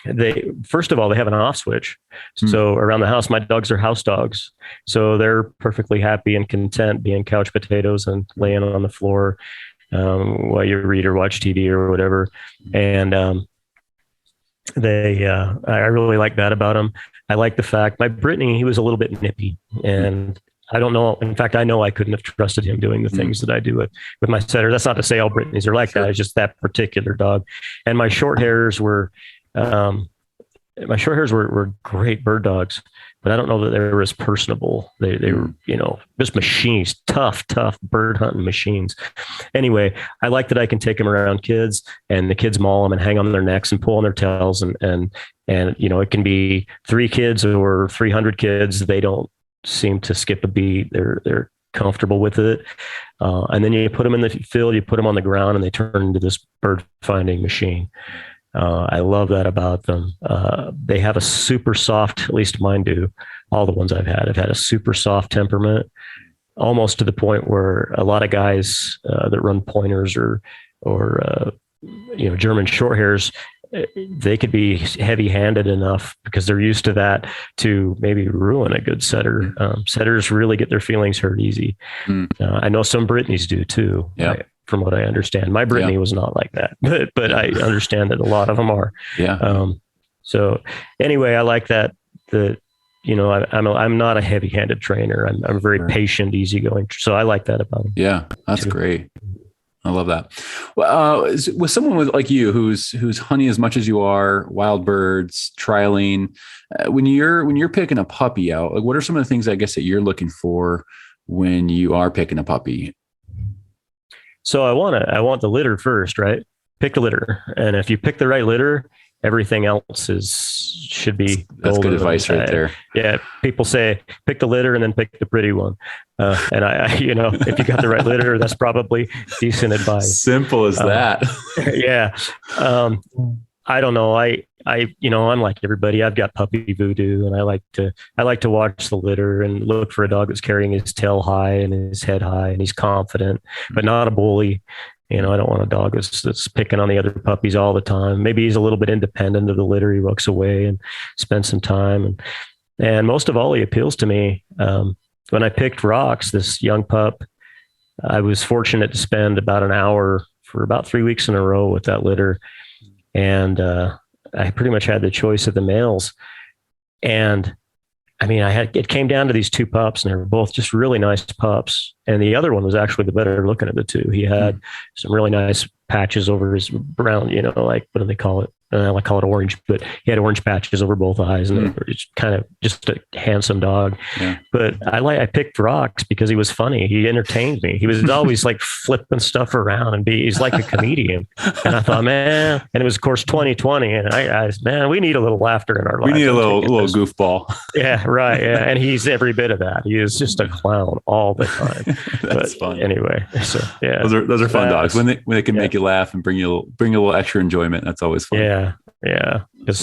they first of all, they have an off switch. So around the house, my dogs are house dogs. So they're perfectly happy and content being couch potatoes and laying on the floor while you read or watch TV or whatever. And I really like that about them. I like the fact my Brittany, he was a little bit nippy, and I don't know. In fact, I know I couldn't have trusted him doing the things that I do with my setter. That's not to say all Brittany's are like that. It's just that particular dog. And my short hairs were great bird dogs, but I don't know that they were as personable. They were, just machines, tough bird hunting machines. Anyway, I like that I can take them around kids, and the kids maul them and hang on their necks and pull on their tails. And it can be 3 kids or 300 kids. They don't seem to skip a beat. They're comfortable with it. And then you put them in the field, you put them on the ground, and they turn into this bird finding machine. I love that about them. They have a super soft, at least mine do. All the ones I've had a super soft temperament, almost to the point where a lot of guys that run pointers or German short hairs, they could be heavy-handed enough because they're used to that to maybe ruin a good setter. Setters really get their feelings hurt easy. I know some Brittany's do too. Yeah. From what I understand, my Brittany was not like that, but I understand that a lot of them are. Yeah. So anyway, I like that. I'm not a heavy-handed trainer. I'm very patient, easygoing. So I like that about him. Yeah, that's great. I love that. Well, with someone like you, who's hunting as much as you are, wild birds, trialing, when you're picking a puppy out, like what are some of the things I guess that you're looking for when you are picking a puppy? So I want the litter first, right? Pick the litter, and if you pick the right litter, everything else should be. That's good advice right there. Yeah, people say pick the litter and then pick the pretty one, and I if you got the right litter, that's probably decent advice. Simple as that. Yeah. I don't know. I'm like everybody. I've got puppy voodoo, and I like to watch the litter and look for a dog that's carrying his tail high and his head high, and he's confident, but not a bully. I don't want a dog that's picking on the other puppies all the time. Maybe he's a little bit independent of the litter. He walks away and spends some time. And most of all, he appeals to me. When I picked Rocks, this young pup, I was fortunate to spend about an hour for about 3 weeks in a row with that litter. And I pretty much had the choice of the males. And I mean, it came down to these 2 pups, and they were both just really nice pups. And the other one was actually the better looking of the 2. He had some really nice patches over his brown, like, what do they call it? I call it orange, but he had orange patches over both eyes, and they were kind of just a handsome dog. Yeah. But I picked Rocks because he was funny. He entertained me. He was always like flipping stuff around, and he's like a comedian. And I thought, man, and it was of course 2020, and man, we need a little laughter in our lives. We need a little goofball. Yeah, right. Yeah, and he's every bit of that. He is just a clown all the time. That's fun. Anyway, so yeah, those are fun dogs when they can make you you laugh and bring you a little extra enjoyment. That's always fun. Yeah. Yeah. Because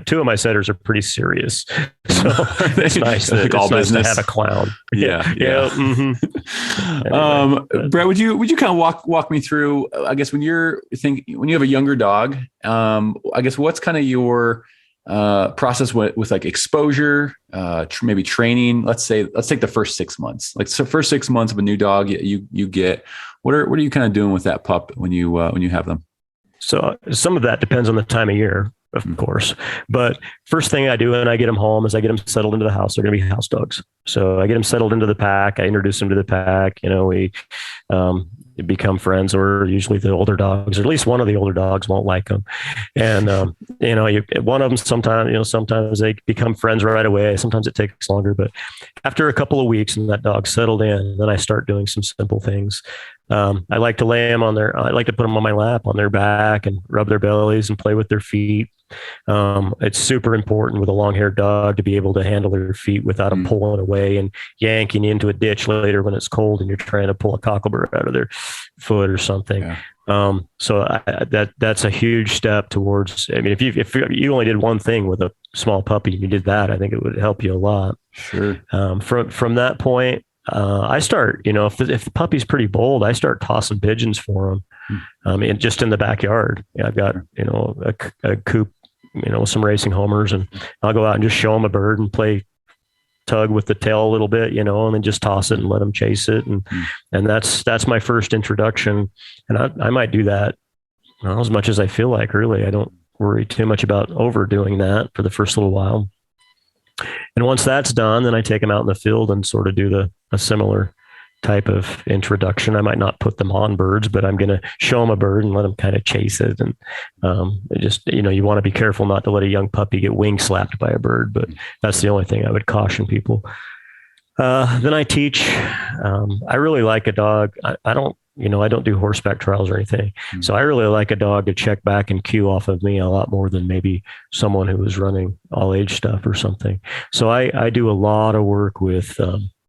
two of my setters are pretty serious. So it's nice that Like all it's nice to business. have a clown. Yeah. Mm-hmm. Anyway, Bret, would you kind of walk me through, I guess, when you have a younger dog, I guess what's kind of your process with like exposure, maybe training? Let's take the first 6 months, like so first 6 months of a new dog you get, what are you kind of doing with that pup when you have them? So some of that depends on the time of year, of course. But first thing I do when I get them home is I get them settled into the house. They're going to be house dogs. So I get them settled into the pack. I introduce them to the pack. We become friends, or usually the older dogs, or at least one of the older dogs won't like them. And, one of them sometimes they become friends right away. Sometimes it takes longer, but after a couple of weeks and that dog's settled in, then I start doing some simple things. I like to lay them I like to put them on my lap, on their back, and rub their bellies and play with their feet. It's super important with a long-haired dog to be able to handle their feet without them pulling away and yanking you into a ditch later when it's cold and you're trying to pull a cocklebur out of their foot or something. Yeah. That's a huge step towards. I mean, if you only did one thing with a small puppy and you did that, I think it would help you a lot. Sure. From that point, I start, if the puppy's pretty bold, I start tossing pigeons for them. Just in the backyard. I've got, a coop, with some racing homers, and I'll go out and just show them a bird and play tug with the tail a little bit, and then just toss it and let them chase it. And that's my first introduction. And I might do that as much as I feel like. Really, I don't worry too much about overdoing that for the first little while. And once that's done, then I take them out in the field and sort of do a similar type of introduction. I might not put them on birds, but I'm going to show them a bird and let them kind of chase it. And you want to be careful not to let a young puppy get wing slapped by a bird, but that's the only thing I would caution people. Then I teach. I really like a dog. I don't do horseback trials or anything. So I really like a dog to check back and cue off of me a lot more than maybe someone who was running all age stuff or something. So I do a lot of work with,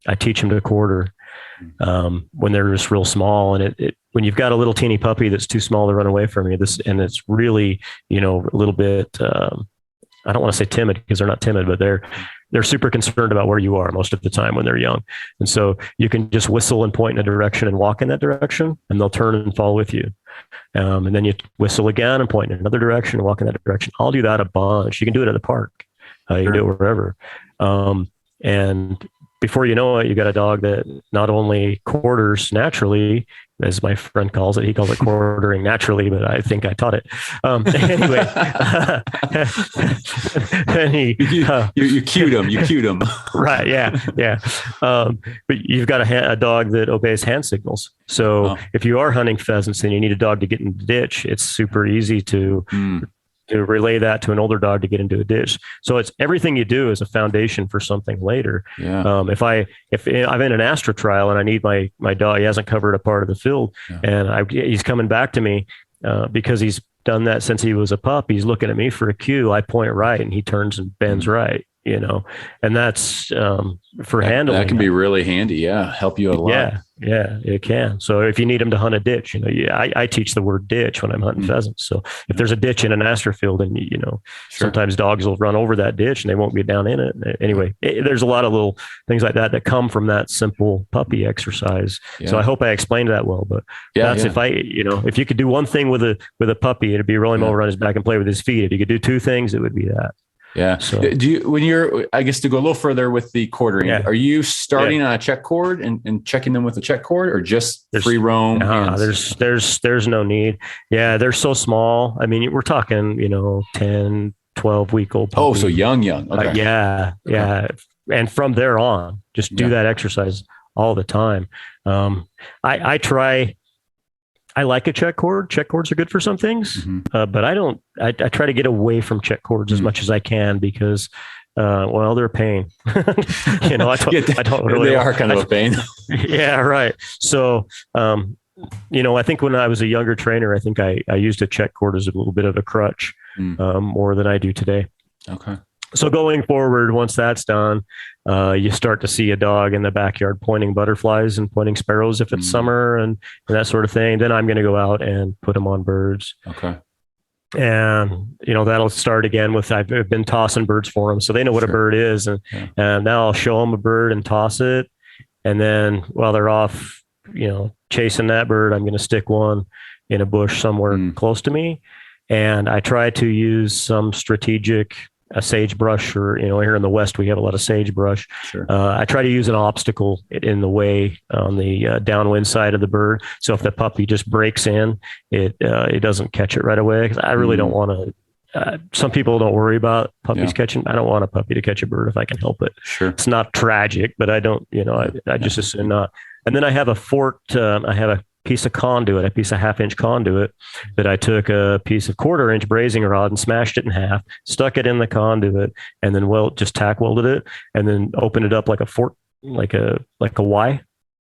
I teach them to quarter when they're just real small. And when you've got a little teeny puppy that's too small to run away from you, and it's really, a little bit, I don't want to say timid because they're not timid, but they're super concerned about where you are most of the time when they're young. And so you can just whistle and point in a direction and walk in that direction, and they'll turn and follow with you. And then you whistle again and point in another direction and walk in that direction. I'll do that a bunch. You can do it at the park. You can do it wherever. And before you know it, you got a dog that not only quarters naturally, as my friend calls it, he calls it quartering naturally, but I think I taught it. Anyway, and you cued him. Right. Yeah. But you've got a dog that obeys hand signals. So if you are hunting pheasants and you need a dog to get in the ditch, it's super easy to relay that to an older dog to get into a ditch. So it's everything you do is a foundation for something later. Yeah. If I'm in an Astra trial and I need my dog, he hasn't covered a part of the field, and he's coming back to me because he's done that since he was a pup. He's looking at me for a cue. I point right and he turns and bends right. And that's for handling. That can be really handy. Yeah. Help you a lot. Yeah, it can. So if you need them to hunt a ditch, I teach the word ditch when I'm hunting pheasants. So if there's a ditch in an Astra field and, sometimes dogs will run over that ditch and they won't get down in it. Anyway, there's a lot of little things like that come from that simple puppy exercise. Yeah. So I hope I explained that well, but if you could do one thing with a puppy, it'd be roll him over on his back and play with his feet. If you could do two things, it would be that. Yeah. So when you're, I guess to go a little further with the quartering, are you starting on a check cord and checking them with a check cord, or just free roam? There's no need. Yeah. They're so small. I mean, we're talking, 10, 12 week old puppy. Oh, so young. Okay. Yeah. And from there on, just do that exercise all the time. I like a check cord. Check cords are good for some things, but I try to get away from check cords as much as I can because, they're a pain. I don't really. They are kind of a pain. Yeah, right. So, I think when I was a younger trainer, I think I used a check cord as a little bit of a crutch, more than I do today. Okay. So going forward, once that's done, you start to see a dog in the backyard pointing butterflies and pointing sparrows if it's summer and that sort of thing. Then I'm going to go out and put them on birds. Okay. And that'll start again with I've been tossing birds for them, so they know what a bird is, and now I'll show them a bird and toss it, and then while they're off, chasing that bird, I'm going to stick one in a bush somewhere close to me, and I try to use some strategic sagebrush, or here in the West we have a lot of sagebrush. Sure. I try to use an obstacle in the way on the downwind side of the bird, so if the puppy just breaks in, it doesn't catch it right away. Because I really don't want to. Some people don't worry about puppies catching. I don't want a puppy to catch a bird if I can help it. Sure. It's not tragic, but I don't. I just assume not. And then I have a forked. I have a piece of conduit, a piece of 1/2-inch conduit that I took a piece of 1/4-inch brazing rod and smashed it in half, stuck it in the conduit, and then just tack welded it, and then opened it up like a fork, like a Y.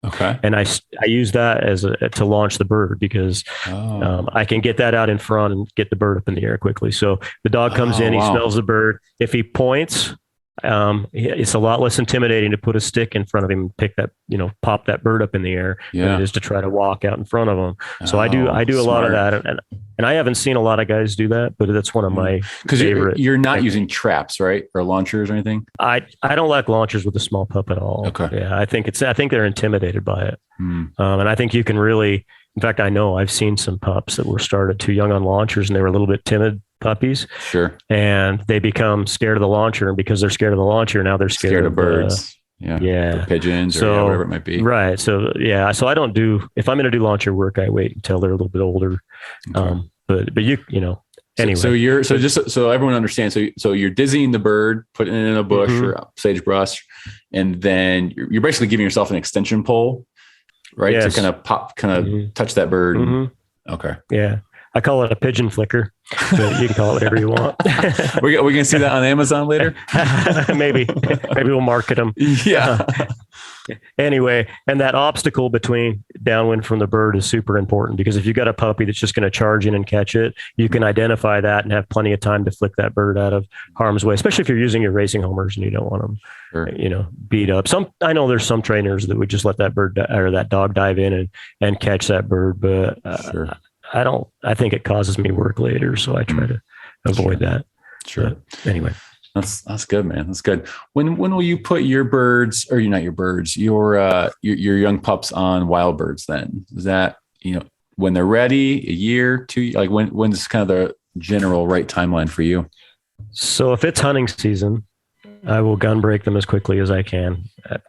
Okay. And I use that as to launch the bird, because I can get that out in front and get the bird up in the air quickly. So the dog comes in, he smells the bird. If he points, it's a lot less intimidating to put a stick in front of him and pick that, pop that bird up in the air than it is to try to walk out in front of him. So I do a lot of that, and I haven't seen a lot of guys do that, but that's one of my favorite. You're not using traps, right, or launchers or anything. I don't like launchers with a small pup at all. Okay. Yeah, I think they're intimidated by it, and I think you can really. In fact, I know I've seen some pups that were started too young on launchers, and they were a little bit timid puppies. Sure. And they become scared of the launcher, and because they're scared of the launcher, now they're scared of birds. The pigeons, or whatever it might be. Right. So so I don't do. If I'm going to do launcher work, I wait until they're a little bit older. Okay. But anyway. So everyone understands. So you're dizzying the bird, putting it in a bush or sagebrush, and then you're basically giving yourself an extension pole, right? Yes. To kind of touch that bird. Okay. Yeah. I call it a pigeon flicker, but you can call it whatever you want. We're going to see that on Amazon later. Maybe we'll market them. Yeah. Anyway, and that obstacle between downwind from the bird is super important, because if you've got a puppy that's just going to charge in and catch it, you can identify that and have plenty of time to flick that bird out of harm's way, especially if you're using your racing homers and you don't want them, beat up. I know there's some trainers that would just let that bird or that dog dive in and catch that bird, but I think it causes me work later, so I try to avoid that. Sure. But anyway. That's good, man. That's good. When will you put your birds, or not your birds, your young pups on wild birds then? Is that, when they're ready, a year, 2, like when's kind of the general right timeline for you? So if it's hunting season, I will gun break them as quickly as I can.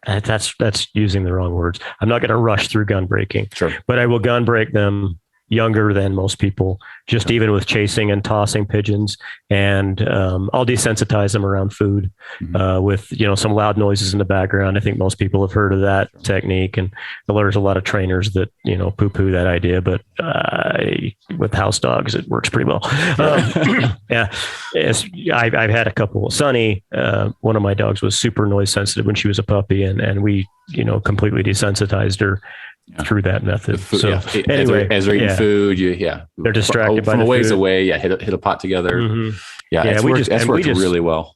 That's using the wrong words. I'm not going to rush through gun breaking, but I will gun break them younger than most people, just even with chasing and tossing pigeons. And I'll desensitize them around food with, some loud noises in the background. I think most people have heard of that technique, and there's a lot of trainers that, poo-poo that idea, but with house dogs, it works pretty well. I've had a couple. Sunny, one of my dogs, was super noise sensitive when she was a puppy, and we, completely desensitized her through that method. So anyway, as they're eating food, they're distracted from by a ways food. away. Hit a pot together. It's worked really well.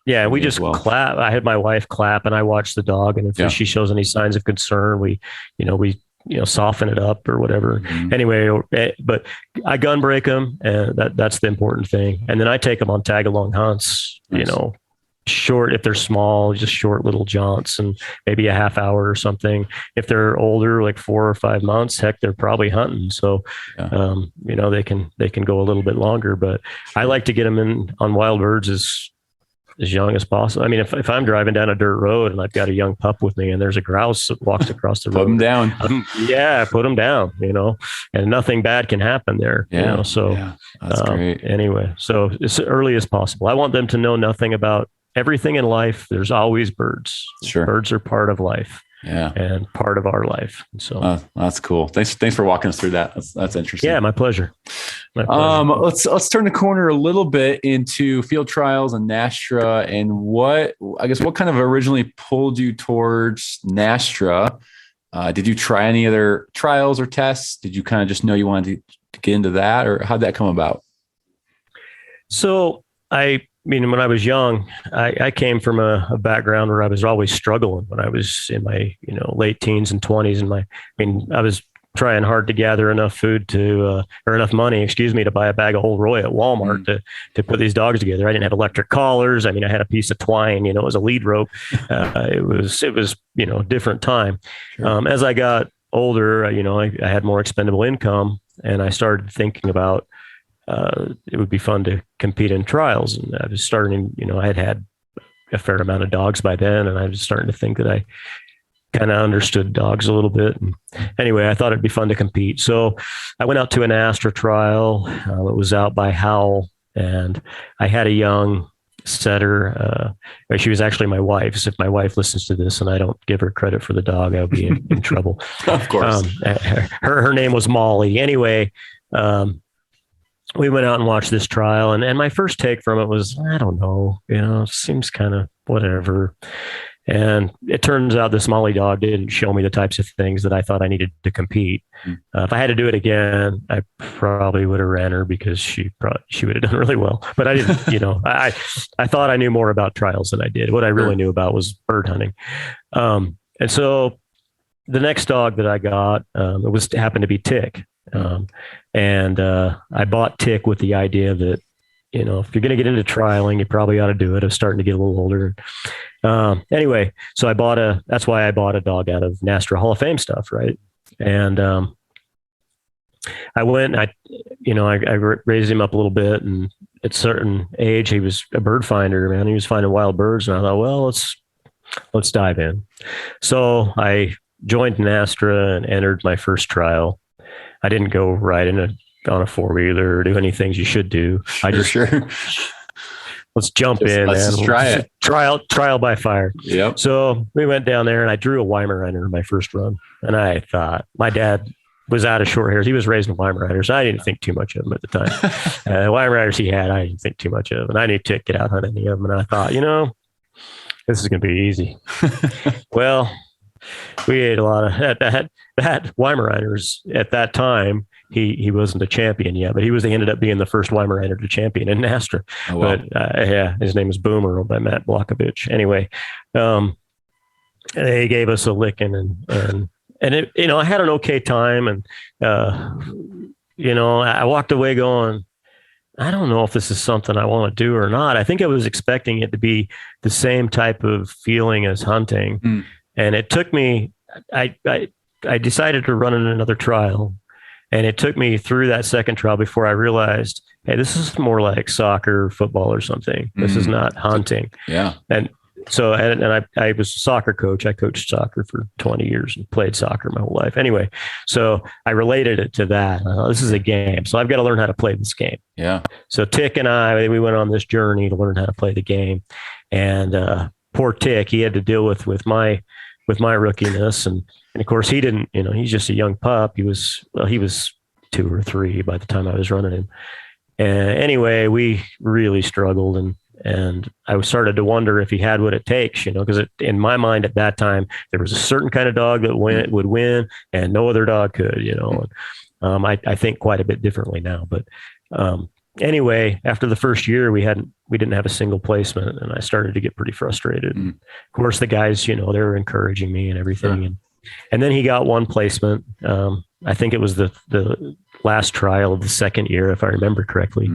Yeah, we just clap. I had my wife clap, and I watch the dog, and if she shows any signs of concern, we soften it up or whatever. Anyway, but I gun break them, and that's the important thing. And then I take them on tag along hunts. Nice. Short, if they're small, just short little jaunts, and maybe a half hour or something. If they're older, like 4 or 5 months, heck, they're probably hunting. So, they can go a little bit longer, but I like to get them in on wild birds as young as possible. I mean, if I'm driving down a dirt road and I've got a young pup with me and there's a grouse that walks across the road, put them down. Put them down, and nothing bad can happen there. So that's great. Anyway, so as early as possible. I want them to know nothing about everything in life. There's always birds. Sure. Birds are part of life. And part of our life. So that's cool. Thanks for walking us through that. That's interesting. Yeah, my pleasure. Let's turn the corner a little bit into field trials and NASTRA, and what kind of originally pulled you towards NASTRA? Did you try any other trials or tests? Did you kind of just know you wanted to get into that, or how'd that come about? So I mean, when I was young, I came from a background where I was always struggling when I was in my, late teens and 20s. And I was trying hard to gather enough food or enough money, to buy a bag of Old Roy at Walmart to put these dogs together. I didn't have electric collars. I had a piece of twine, it was a lead rope. It was, different time. Sure. As I got older, I had more expendable income, and I started thinking about, it would be fun to compete in trials. And I was starting, I had a fair amount of dogs by then, and I was starting to think that I kind of understood dogs a little bit. And anyway, I thought it'd be fun to compete. So I went out to an Astra trial. It was out by Howell, and I had a young setter. She was actually my wife's. If my wife listens to this and I don't give her credit for the dog, I'll be in trouble. Of course. Her name was Molly. Anyway, we went out and watched this trial, and my first take from it was, I don't know, seems kind of whatever. And it turns out this Molly dog didn't show me the types of things that I thought I needed to compete. If I had to do it again, I probably would have ran her, because she would have done really well. But I didn't, I thought I knew more about trials than I did. What I really knew about was bird hunting. And so the next dog that I got, it happened to be Tick. And I bought Tick with the idea that, if you're going to get into trialing, you probably ought to do it. I was starting to get a little older. Anyway, so that's why I bought a dog out of NASTRA Hall of Fame stuff. Right. And, I went, I raised him up a little bit, and at a certain age, he was a bird finder, man. He was finding wild birds. And I thought, well, let's dive in. So I joined NASTRA and entered my first trial. I didn't go ride on a four-wheeler or do any things you should do. I just, let's jump in. Let's just try it. Trial by fire. Yep. So we went down there, and I drew a Weimaraner my first run. And I thought, my dad was out of short hairs. He was raising Weimaraners. I didn't think too much of them at the time. The Weimaraners he had, I didn't think too much of. And I knew Tick get out hunt any of them. And I thought, this is going to be easy. Well, we ate a lot of that Weimaraners at that time. He wasn't a champion yet, but he ended up being the first Weimaraner to champion in NASTRA. Oh, wow. But his name is Boomer by Matt Blockovich. Anyway, they gave us a licking, and it, I had an okay time, and I walked away going, I don't know if this is something I want to do or not. I think I was expecting it to be the same type of feeling as hunting. And it took me, I decided to run in another trial, and it took me through that second trial before I realized, hey, this is more like soccer, football, or something. This is not hunting. Yeah. And so, I was a soccer coach. I coached soccer for 20 years and played soccer my whole life. Anyway, so I related it to that. This is a game, so I've got to learn how to play this game. Yeah. So Tick and we went on this journey to learn how to play the game, and poor Tick, he had to deal with my rookiness, and of course he didn't. He's just a young pup. He was 2 or 3 by the time I was running him. And anyway, we really struggled, and I started to wonder if he had what it takes, because in my mind at that time, there was a certain kind of dog that would win and no other dog could, I think quite a bit differently now. But anyway, after the first year, we didn't have a single placement, and I started to get pretty frustrated. Of course, the guys, they were encouraging me and everything. Sure. And then he got one placement. I think it was the last trial of the second year, if I remember correctly.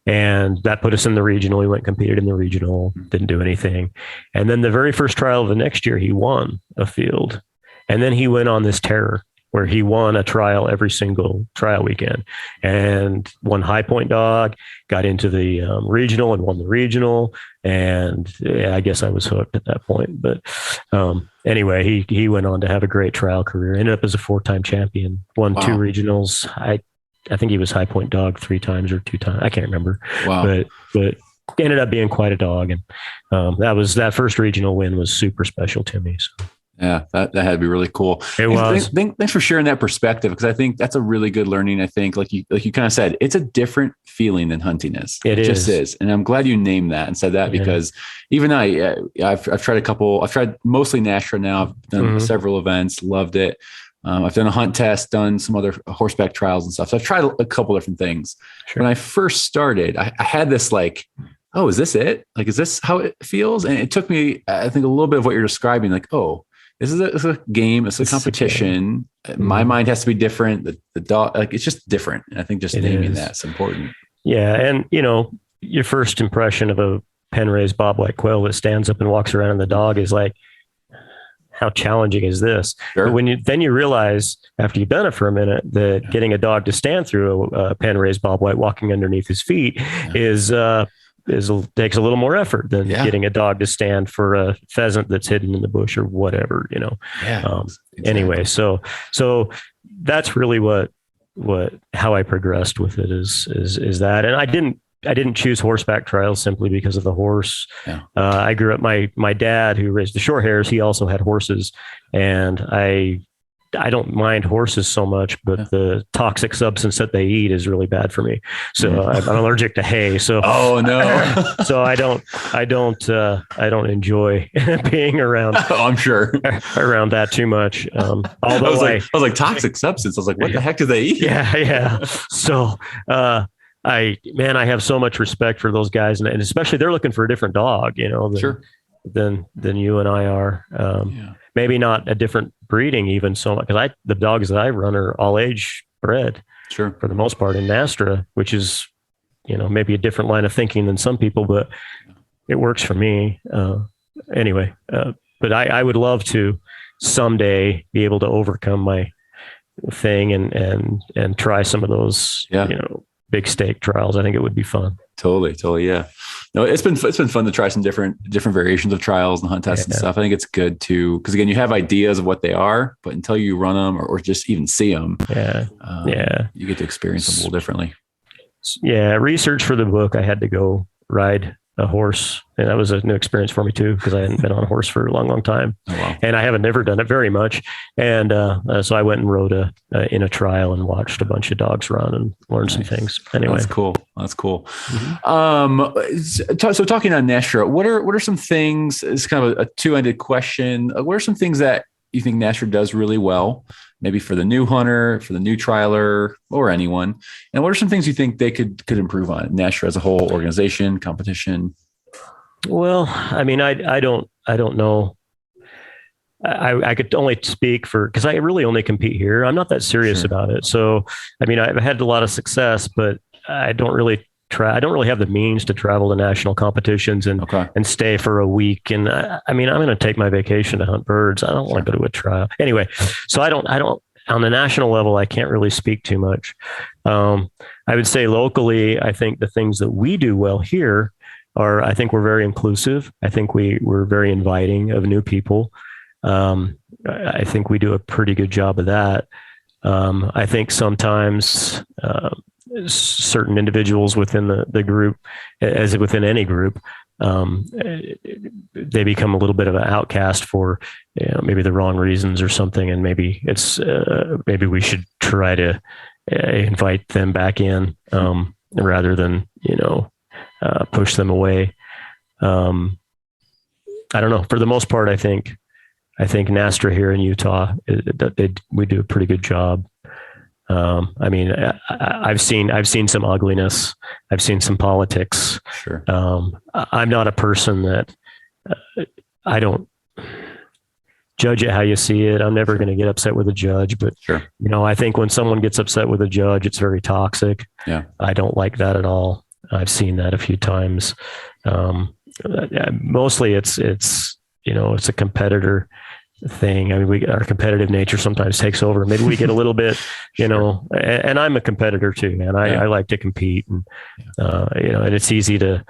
And that put us in the regional. We went and competed in the regional, didn't do anything. And then the very first trial of the next year, he won a field. And then he went on this terror where he won a trial every single trial weekend, and won High Point dog, got into the regional and won the regional. And I guess I was hooked at that point. But anyway, he went on to have a great trial career, ended up as a 4-time champion, won 2 regionals. I think he was High Point dog 3 times or 2 times. I can't remember. Wow. But ended up being quite a dog. And that first regional win was super special to me. So. Yeah, that had to be really cool. It was. Thanks for sharing that perspective, because I think that's a really good learning. I think, like you kind of said, it's a different feeling than hunting is. It just is. And I'm glad you named that and said that, because even I've tried I've tried mostly NASTRA now. I've done several events, loved it. I've done a hunt test, done some other horseback trials and stuff. So I've tried a couple different things. Sure. When I first started, I had this oh, is this it? Like, is this how it feels? And it took me, I think, a little bit of what you're describing, like, oh, this is it's a game, it's a competition. My mind has to be different. The dog, like, it's just different. And I think just naming that's important. Yeah. And, your first impression of a pen-raised bobwhite quail that stands up and walks around in the dog is like, how challenging is this? Sure. But when you realize after you've done it for a minute that getting a dog to stand through a pen-raised bobwhite walking underneath his feet takes a little more effort than getting a dog to stand for a pheasant that's hidden in the bush or whatever, Exactly. Anyway, so that's really how I progressed with it is that. And I didn't choose horseback trials simply because of the horse. Yeah. I grew up, my dad, who raised the short hairs, he also had horses, and I don't mind horses so much, but the toxic substance that they eat is really bad for me. So I'm allergic to hay. So oh no, so I don't enjoy being around. Oh, I'm sure around that too much. Although I was like toxic substance. I was like, what the heck do they eat? Yeah. So I have so much respect for those guys, and especially they're looking for a different dog, than you and I are. Maybe not a different breeding even so much, because the dogs that I run are all age bred, for the most part in Nastra, which is, maybe a different line of thinking than some people, but it works for me. Anyway, but I would love to someday be able to overcome my thing and try some of those, big stake trials. I think it would be fun. Totally. Yeah. No, it's been fun to try some different variations of trials and hunt tests and stuff. I think it's good to, because again, you have ideas of what they are, but until you run them or just even see them, you get to experience them a little differently. Yeah. Research for the book, I had to go ride a horse, and that was a new experience for me too, because I hadn't been on a horse for a long time. Oh, wow. And I haven't never done it very much. And so I went and rode in a trial and watched a bunch of dogs run and learned some things. Anyway, that's cool. Mm-hmm. So talking on Nastra, what are some things? It's kind of a two-ended question. What are some things that you think Nastra does really well, maybe for the new hunter, for the new trialer, or anyone? And what are some things you think they could improve on Nastra as a whole, organization, competition? Well, I mean, I don't know. I could only speak because I really only compete here. I'm not that serious about it. So, I mean, I've had a lot of success, but I don't really have the means to travel to national competitions and stay for a week. And I mean, I'm going to take my vacation to hunt birds. I don't want to go to a trial anyway. So I don't on the national level, I can't really speak too much. I would say locally, I think the things that we do well here are, I think we're very inclusive. I think we're very inviting of new people. I think we do a pretty good job of that. I think sometimes, certain individuals within the group, as within any group, they become a little bit of an outcast for maybe the wrong reasons or something, and maybe it's maybe we should try to invite them back in rather than push them away. I don't know. For the most part, I think Nastra here in Utah, we do a pretty good job. I mean, I've seen some ugliness. I've seen some politics. Sure. I'm not a person that I don't judge it how you see it. I'm never going to get upset with a judge, but I think when someone gets upset with a judge, it's very toxic. Yeah. I don't like that at all. I've seen that a few times. Mostly it's a competitor thing. I mean, our competitive nature sometimes takes over. Maybe we get a little bit, and I'm a competitor too, man. I like to compete, and and it's easy to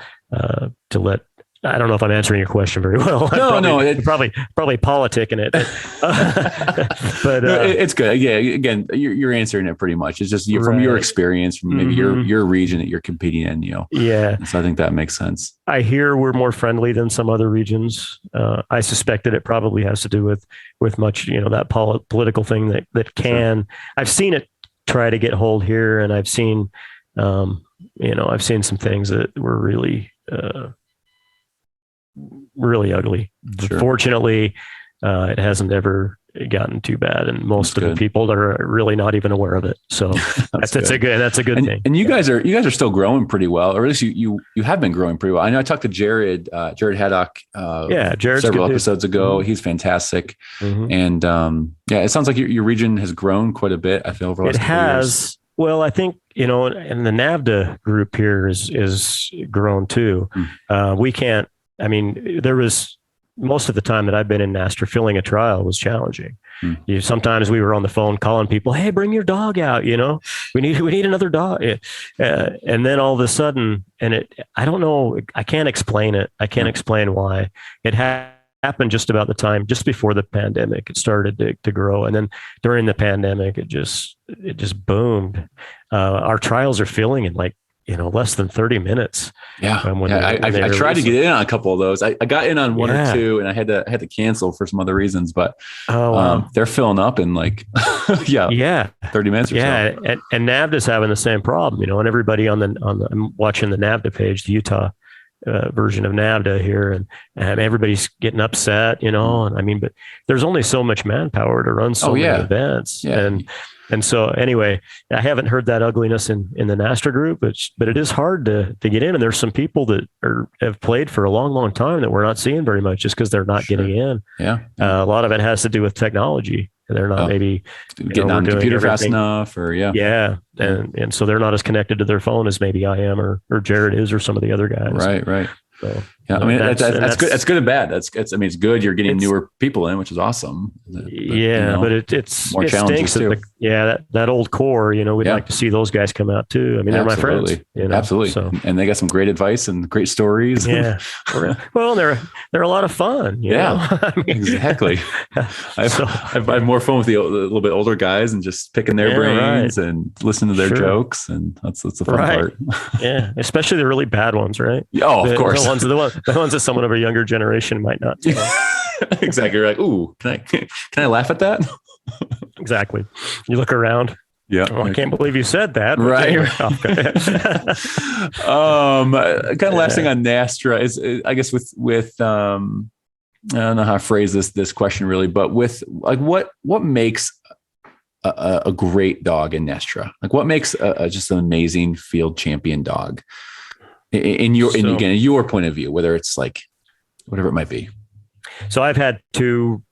let. I don't know if I'm answering your question very well. Probably politic in it, but it's good. Yeah, again, you're answering it pretty much. It's just from your experience, from maybe your region that you're competing in. Yeah. And so I think that makes sense. I hear we're more friendly than some other regions. I suspect that it probably has to do with much that political thing that can. I've seen it try to get hold here, and I've seen I've seen some things that were really ugly. Sure. Fortunately, it hasn't ever gotten too bad, and most of good. the people are really not even aware of it. So that's a good thing. And you guys are still growing pretty well, or at least you have been growing pretty well. I know I talked to Jared Haddock Jared's several episodes ago. Mm-hmm. He's fantastic. Mm-hmm. And it sounds like your region has grown quite a bit, I feel, over the last couple years. Well, I think, and the NAVDA group here is grown too. There was, most of the time that I've been in NASTRA, filling a trial was challenging. Sometimes we were on the phone calling people, "Hey, bring your dog out. We need another dog." And then all of a sudden, I don't know, I can't explain it. I can't explain why it happened just before the pandemic. It started to grow, and then during the pandemic, it just boomed. Our trials are filling in less than 30 minutes. Yeah. I tried to get in on a couple of those. I got in on one or two, and I had to cancel for some other reasons, but they're filling up in 30 minutes or so. And NAVDA's having the same problem, and everybody I'm watching the NAVDA page, the Utah version of NAVDA here, and everybody's getting upset, but there's only so much manpower to run so many events. Yeah. And so anyway, I haven't heard that ugliness in the NASTRA group, but it is hard to get in. And there's some people that have played for a long, long time that we're not seeing very much just because they're not getting in. Yeah. A lot of it has to do with technology. They're not maybe getting on the computer fast enough, or and so they're not as connected to their phone as maybe I am, or Jared is, or some of the other guys. Right. So, that's good. That's good and bad. It's good. You're getting newer people in, which is awesome. But it's more challenges too. That old core, we'd like to see those guys come out too. They're my friends. Absolutely. So, and they got some great advice and great stories. Yeah. Well, they're a lot of fun. Exactly. I have more fun with the little bit older guys and just picking their brains and listening to their jokes, and that's the fun part. Yeah, especially the really bad ones, right? Oh, of course. The ones that someone of a younger generation might not. Exactly. You're like, ooh, can I laugh at that? Exactly. You look around. Yeah. Oh, I can't believe you said that. Right. Kind of last thing on NASTRA is, I guess with I don't know how to phrase this question really, but with what makes a great dog in NASTRA? What makes just an amazing field champion dog? In your point of view, whether it's whatever it might be. So I've had two,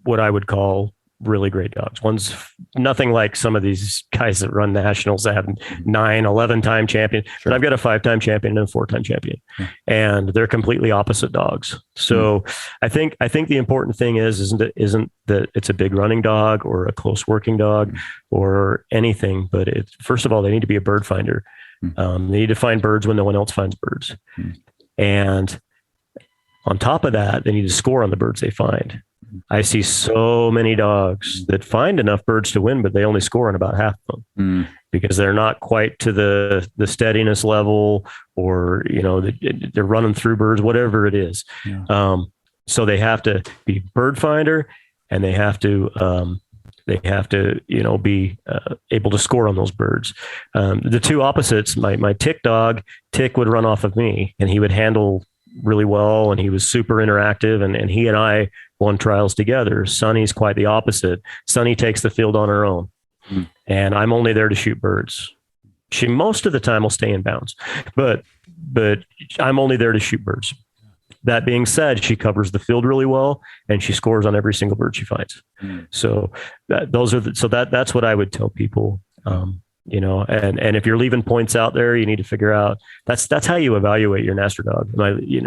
what I would call really great dogs. One's nothing like some of these guys that run nationals that have 9, 11-time champion, but I've got a 5-time champion and a 4-time champion, and they're completely opposite dogs. So I think the important thing isn't that it's a big running dog or a close working dog or anything, but first of all, they need to be a bird finder. They need to find birds when no one else finds birds. And on top of that, they need to score on the birds they find. I see so many dogs that find enough birds to win, but they only score on about half of them because they're not quite to the steadiness level, or, they're running through birds, whatever it is. Yeah. So they have to be bird finder, and they have to be able to score on those birds. The two opposites, my Tick dog, Tick would run off of me, and he would handle really well, and he was super interactive, and he and I won trials together. Sunny's quite the opposite. Sunny takes the field on her own, and I'm only there to shoot birds. She most of the time will stay in bounds, but I'm only there to shoot birds. That being said, she covers the field really well, and she scores on every single bird she finds. So that's what I would tell people. And if you're leaving points out there, you need to figure out that's how you evaluate your NASTRA dog.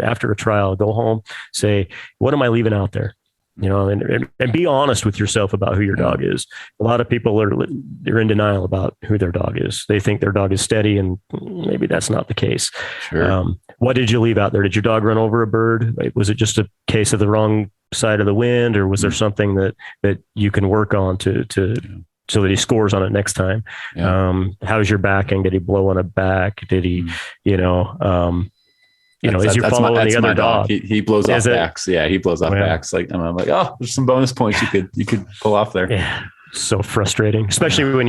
After a trial, go home, say, what am I leaving out there? And be honest with yourself about who your dog is. A lot of people they're in denial about who their dog is. They think their dog is steady, and maybe that's not the case. Sure. What did you leave out there? Did your dog run over a bird? Was it just a case of the wrong side of the wind, or was there something that you can work on so that he scores on it next time? Yeah. How's your backing? Did he blow on a back? Did he, is you're following the other dog? He blows off backs. Yeah, he blows off backs. I'm like, oh, there's some bonus points you could pull off there. Yeah. so frustrating, especially when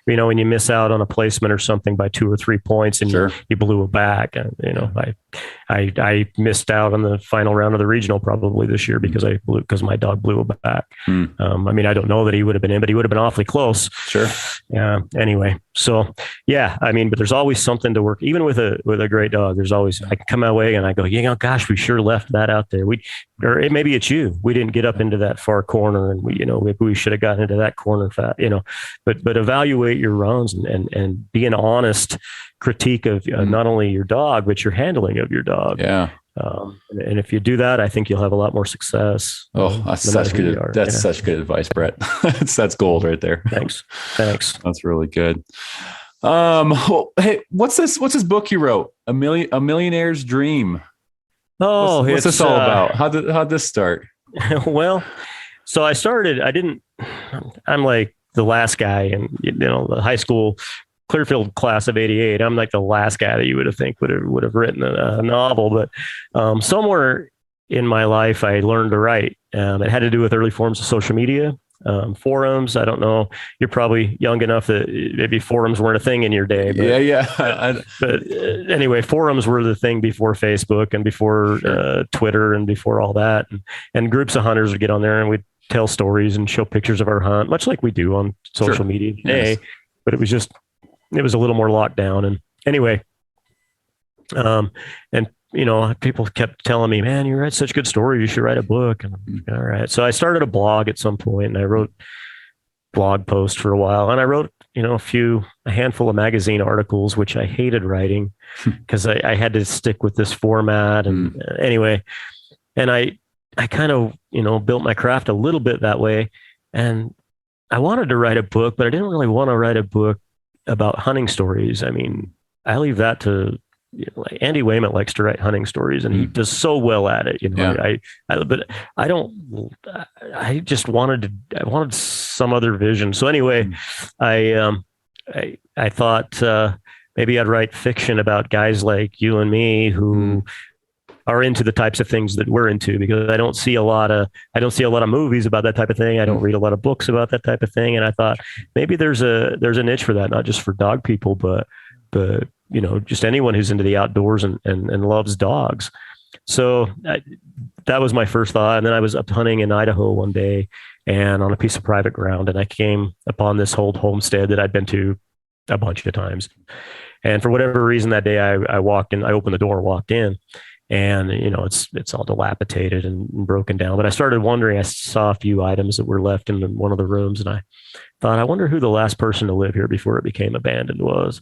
when you miss out on a placement or something by 2 or 3 points and you blew it back. And, I missed out on the final round of the regional probably this year because my dog blew it back. I don't know that he would have been in, but he would have been awfully close. Sure. Yeah. Anyway. So yeah, but there's always something to work, even with a great dog. There's always, I can come my way and I go, gosh, we sure left that out there. Or maybe it's you. We didn't get up into that far corner, and maybe we should have gotten into that corner but evaluate your runs and be an honest critique of not only your dog, but your handling of your dog. Yeah. And if you do that, I think you'll have a lot more success. Oh, that's such good. That's such good advice, Bret. that's gold right there. Thanks. That's really good. Well, hey, what's this book you wrote? A Millionaire's Dream. Oh, what's this all about? How'd this start? Well, so I'm like the last guy in, the high school Clearfield class of '88. I'm like the last guy that you would have written a novel, but somewhere in my life, I learned to write. It had to do with early forms of social media. Forums. I don't know. You're probably young enough that maybe forums weren't a thing in your day. But, yeah. But anyway, forums were the thing before Facebook and before Twitter and before all that. And groups of hunters would get on there and we'd tell stories and show pictures of our hunt, much like we do on social media today. Yes. But it was a little more locked down. And anyway, people kept telling me, man, you write such good stories. You should write a book. And I'm like, all right. So I started a blog at some point and I wrote blog posts for a while. And I wrote, a handful of magazine articles, which I hated writing because I had to stick with this format. And anyway, and I kind of, built my craft a little bit that way. And I wanted to write a book, but I didn't really want to write a book about hunting stories. I leave that to, like Andy Wayment likes to write hunting stories and he does so well at it, but I just wanted some other vision. So anyway, I thought, maybe I'd write fiction about guys like you and me who are into the types of things that we're into, because I don't see a lot of movies about that type of thing. I don't read a lot of books about that type of thing. And I thought maybe there's a niche for that, not just for dog people, but just anyone who's into the outdoors and loves dogs. So that was my first thought. And then I was up hunting in Idaho one day and on a piece of private ground. And I came upon this old homestead that I'd been to a bunch of times. And for whatever reason that day I walked in, I opened the door, walked in, and it's all dilapidated and broken down. But I started wondering, I saw a few items that were left in one of the rooms. And I thought, I wonder who the last person to live here before it became abandoned was.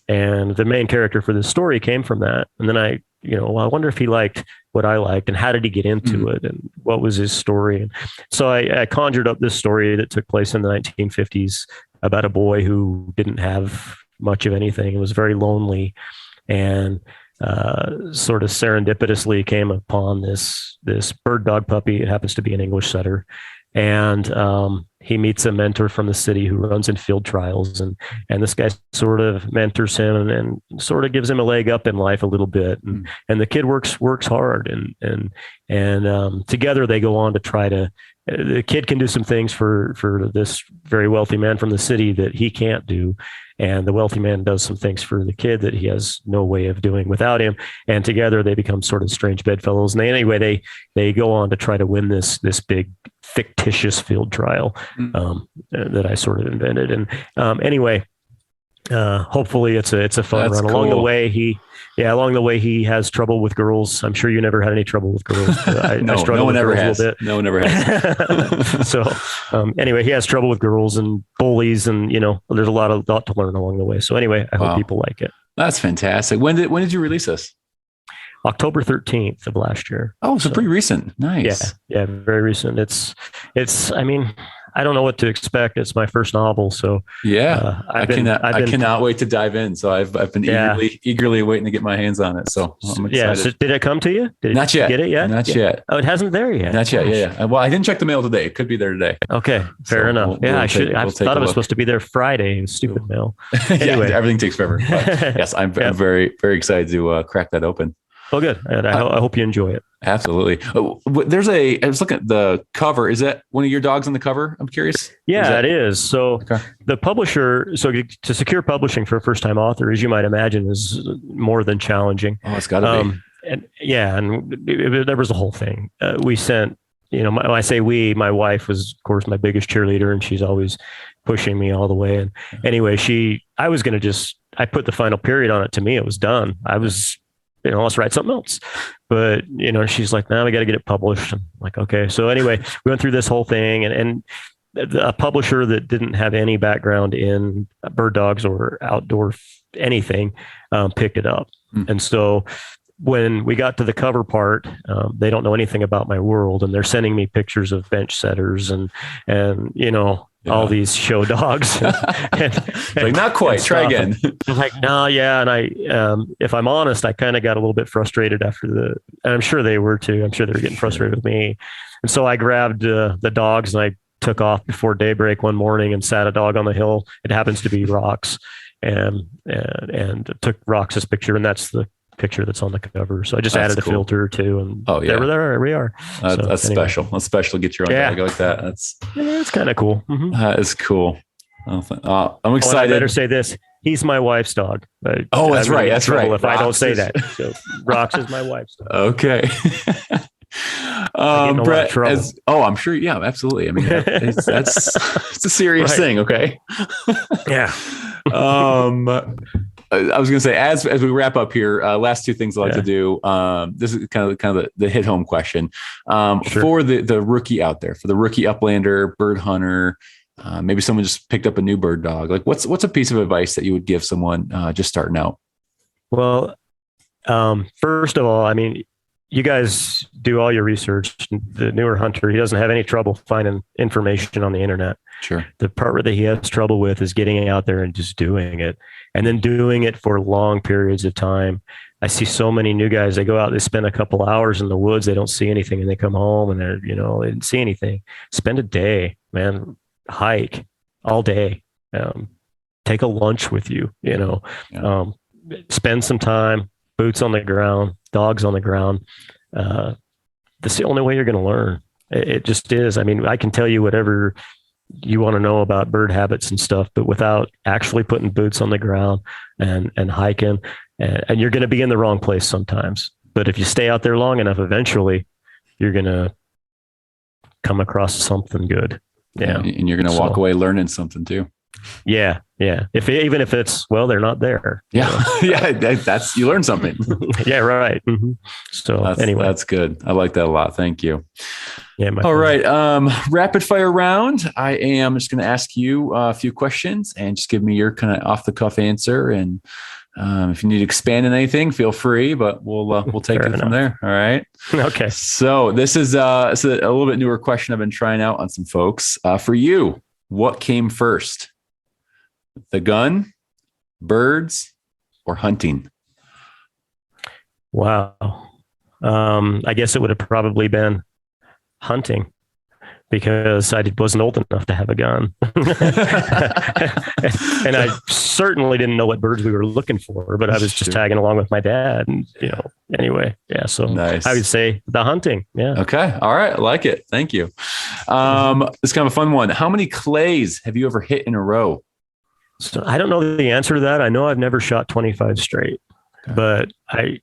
And the main character for this story came from that. And then I wonder if he liked what I liked and how did he get into it and what was his story. And so I conjured up this story that took place in the 1950s about a boy who didn't have much of anything. He was very lonely and sort of serendipitously came upon this bird dog puppy. It happens to be an English setter. And he meets a mentor from the city who runs in field trials, and this guy sort of mentors him and sort of gives him a leg up in life a little bit. And the kid works hard, and together they go on to try to. The kid can do some things for this very wealthy man from the city that he can't do. And the wealthy man does some things for the kid that he has no way of doing without him. And together they become sort of strange bedfellows. And anyway, they go on to try to win this big fictitious field trial that I sort of invented. And anyway, hopefully it's a fun run. Cool. Along the way he has trouble with girls. I'm sure you never had any trouble with girls. No one ever has. No one ever has. So anyway, he has trouble with girls and bullies, and there's a lot to learn along the way. So anyway, I hope people like it. That's fantastic. When did you release this? October 13th of last year. Oh, so pretty recent. Nice. Yeah, very recent. It's. I don't know what to expect. It's my first novel, so I cannot wait to dive in. So I've been eagerly waiting to get my hands on it. So I'm excited. Yeah. So did it come to you? Not yet. Get it yet? Not yet. Oh, it hasn't there yet. Not yet. Yeah. Well, I didn't check the mail today. It could be there today. Okay, fair enough. I thought it was supposed to be there Friday. Stupid mail. Anyway, everything takes forever. But yes, I'm very, very excited to crack that open. Well, good. And I hope you enjoy it. Absolutely. I was looking at the cover. Is that one of your dogs on the cover? I'm curious. Yeah, it is. So Okay. the publisher, so to secure publishing for a first time author, as you might imagine, is more than challenging. Oh, it's gotta be. And yeah, and there was a whole thing. We sent, when I say we, my wife was, of course, my biggest cheerleader, and she's always pushing me all the way. And anyway, I was going to I put the final period on it. To me, it was done. I was, let's write something else. But, she's like, no, we got to get it published. I'm like, okay. So anyway, we went through this whole thing, and a publisher that didn't have any background in bird dogs or outdoor anything picked it up. And so when we got to the cover part, they don't know anything about my world, and they're sending me pictures of bench setters and all these show dogs. Like, not quite. Try again. I'm like, no, yeah. And I, if I'm honest, I kind of got a little bit frustrated and I'm sure they were too. I'm sure they were getting frustrated with me. And so I grabbed the dogs and I took off before daybreak one morning and sat a dog on the hill. It happens to be Rox, and took Rox's picture, and that's the picture that's on the cover. So I just added a filter or two, and there we are. That's anyway. Special. That's special to get your own dog like that. It's kind of cool. Mm-hmm. That is cool. I'm excited. I better say this. He's my wife's dog. That's right. That's right. If I don't say that. So Rox is my wife's dog. Okay. Bret, I'm sure. Yeah, absolutely. I mean, it's a serious thing. Okay. Yeah. I was going to say, as we wrap up here, last two things I like to do. This is kind of the hit home question for the rookie out there, for the rookie Uplander, bird hunter. Maybe someone just picked up a new bird dog. Like, what's a piece of advice that you would give someone just starting out? Well, first of all, I mean, you guys do all your research. The newer hunter, he doesn't have any trouble finding information on the internet. Sure. The part that he has trouble with is getting out there and just doing it, and then doing it for long periods of time. I see so many new guys, they go out, they spend a couple hours in the woods, they don't see anything, and they come home and they didn't see anything. Spend a day, man, hike all day. Take a lunch with you, spend some time, boots on the ground, dogs on the ground. That's the only way you're going to learn. It just is. I mean, I can tell you whatever you want to know about bird habits and stuff, but without actually putting boots on the ground and hiking, and you're going to be in the wrong place sometimes. But if you stay out there long enough, eventually you're going to come across something good. Yeah. And you're going to walk away learning something too. Yeah. Yeah. Even if it's, they're not there. Yeah. Yeah. That's, you learn something. Yeah. Right. Mm-hmm. So anyway, that's good. I like that a lot. Thank you. Yeah. All right. Rapid fire round. I am just going to ask you a few questions and just give me your kind of off the cuff answer. And if you need to expand on anything, feel free, but we'll take it from there. All right. Okay. So this is a little bit newer question I've been trying out on some folks. For you, what came first? The gun, birds, or hunting? Wow. I guess it would have probably been hunting, because I wasn't old enough to have a gun. And I certainly didn't know what birds we were looking for, but I was just tagging along with my dad. And, anyway, yeah. So nice. I would say the hunting. Yeah. Okay. All right. I like it. Thank you. It's kind of a fun one. How many clays have you ever hit in a row? So I don't know the answer to that. I know I've never shot 25 straight, but I've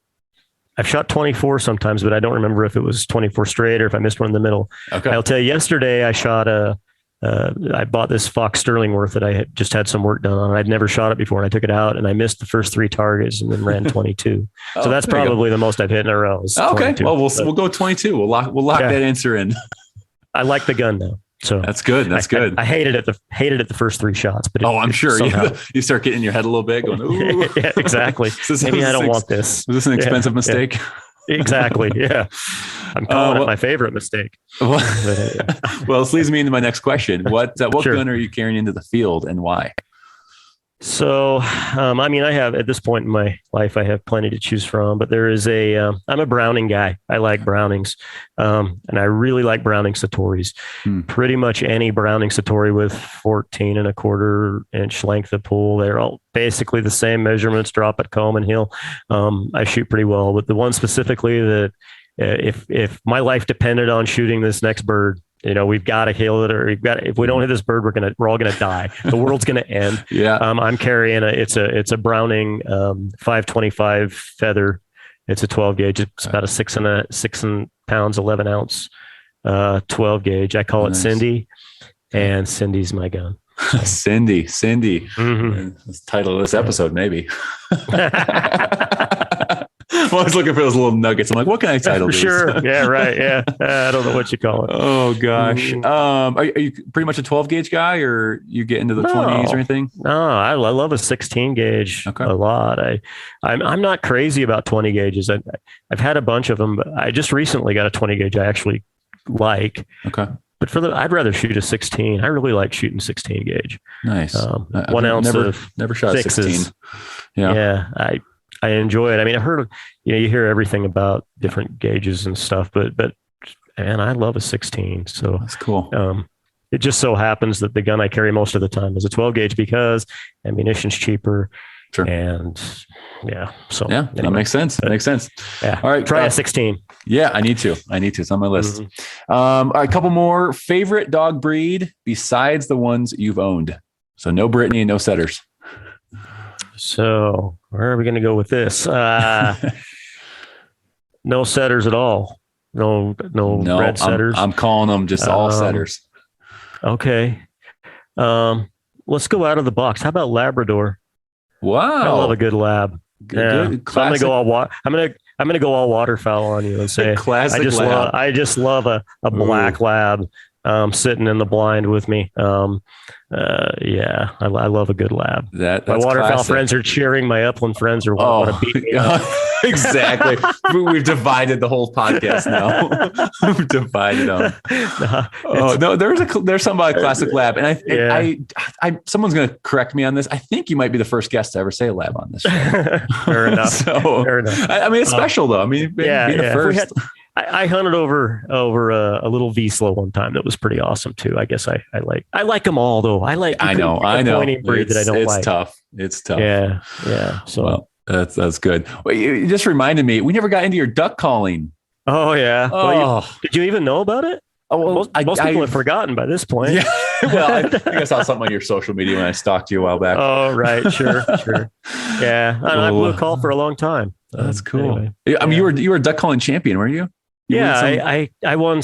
shot 24 sometimes, but I don't remember if it was 24 straight or if I missed one in the middle. Okay. I'll tell you, yesterday I shot I bought this Fox Sterlingworth that I had just had some work done on. I'd never shot it before, and I took it out and I missed the first 3 targets and then ran 22. So that's probably the most I've hit in a row. Okay. 22. Well, we'll go 22. We'll lock that answer in. I like the gun though. So that's good. That's good. I hated it the first 3 shots, but I'm sure you start getting in your head a little bit going, ooh. Yeah, exactly. Maybe I don't want this. Was this an expensive mistake? Yeah. Exactly. Yeah. I'm calling it my favorite mistake. Well, this leads me into my next question. What gun are you carrying into the field and why? So, I mean, I have, at this point in my life, I have plenty to choose from, but there is I'm a Browning guy. I like Brownings. And I really like Browning Satoris. Pretty much any Browning Satori with 14 1/4 inch length of pull. They're all basically the same measurements, drop at comb and heel. I shoot pretty well, but the one specifically that if my life depended on shooting this next bird, we've got to kill it, or if we don't hit this bird, we're all gonna die. The world's gonna end. Yeah. I'm carrying it's a Browning 525 feather. It's a 12 gauge. It's about a 6 pounds, 11 ounce 12 gauge. I call it Cindy, and Cindy's my gun. Cindy. Mm-hmm. That's the title of this episode, maybe. I'm always looking for those little nuggets. I'm like, what can I title these? Sure. Yeah, right. Yeah. I don't know what you call it. Oh, gosh. Are you pretty much a 12 gauge guy, or you get into the 20s or anything? No, I love a 16 gauge a lot. I'm not crazy about 20 gauges. I've had a bunch of them, but I just recently got a 20 gauge I actually like. Okay. But I'd rather shoot a 16. I really like shooting 16 gauge. Nice. 1 ounce never shot a 16. Yeah. I enjoy it. I mean, I've heard of, you hear everything about different gauges and stuff, but man, I love a 16. So that's cool. It just so happens that the gun I carry most of the time is a 12 gauge because ammunition's cheaper. Sure. And yeah. So yeah, anyway. That makes sense. That makes sense. Yeah. All right. Try a 16. Yeah, I need to. It's on my list. Mm-hmm. All right, a couple more. Favorite dog breed besides the ones you've owned. So no Brittany and no setters. So where are we going to go with this? No setters at all. No red setters. I'm calling them just all setters. Okay. Let's go out of the box. How about Labrador? Wow. I love a good lab. Good. So I'm going to go all waterfowl on you and say I just love a black lab sitting in the blind with me. I love a good lab. That's my waterfowl classic. Friends are cheering. My upland friends are want to beat me up. Exactly. We've divided the whole podcast now. We've divided them. No, there's something about a classic lab, and I someone's going to correct me on this. I think you might be the first guest to ever say lab on this show. Fair enough. Fair enough. I mean, it's special though. I mean, being the first. I hunted over a little Wiesla one time. That was pretty awesome too. I guess I like them all though. I know. Breed that I don't like. It's tough. Yeah. So. Well, that's good. Well, you just reminded me, we never got into your duck calling. Oh yeah. Well, did you even know about it? Oh, well, most people have forgotten by this point. Yeah. Well, I think I saw something on your social media when I stalked you a while back. Oh, right. Sure. Yeah. I blew a call for a long time. That's cool. Anyway, I mean, you were a duck calling champion, weren't you? I won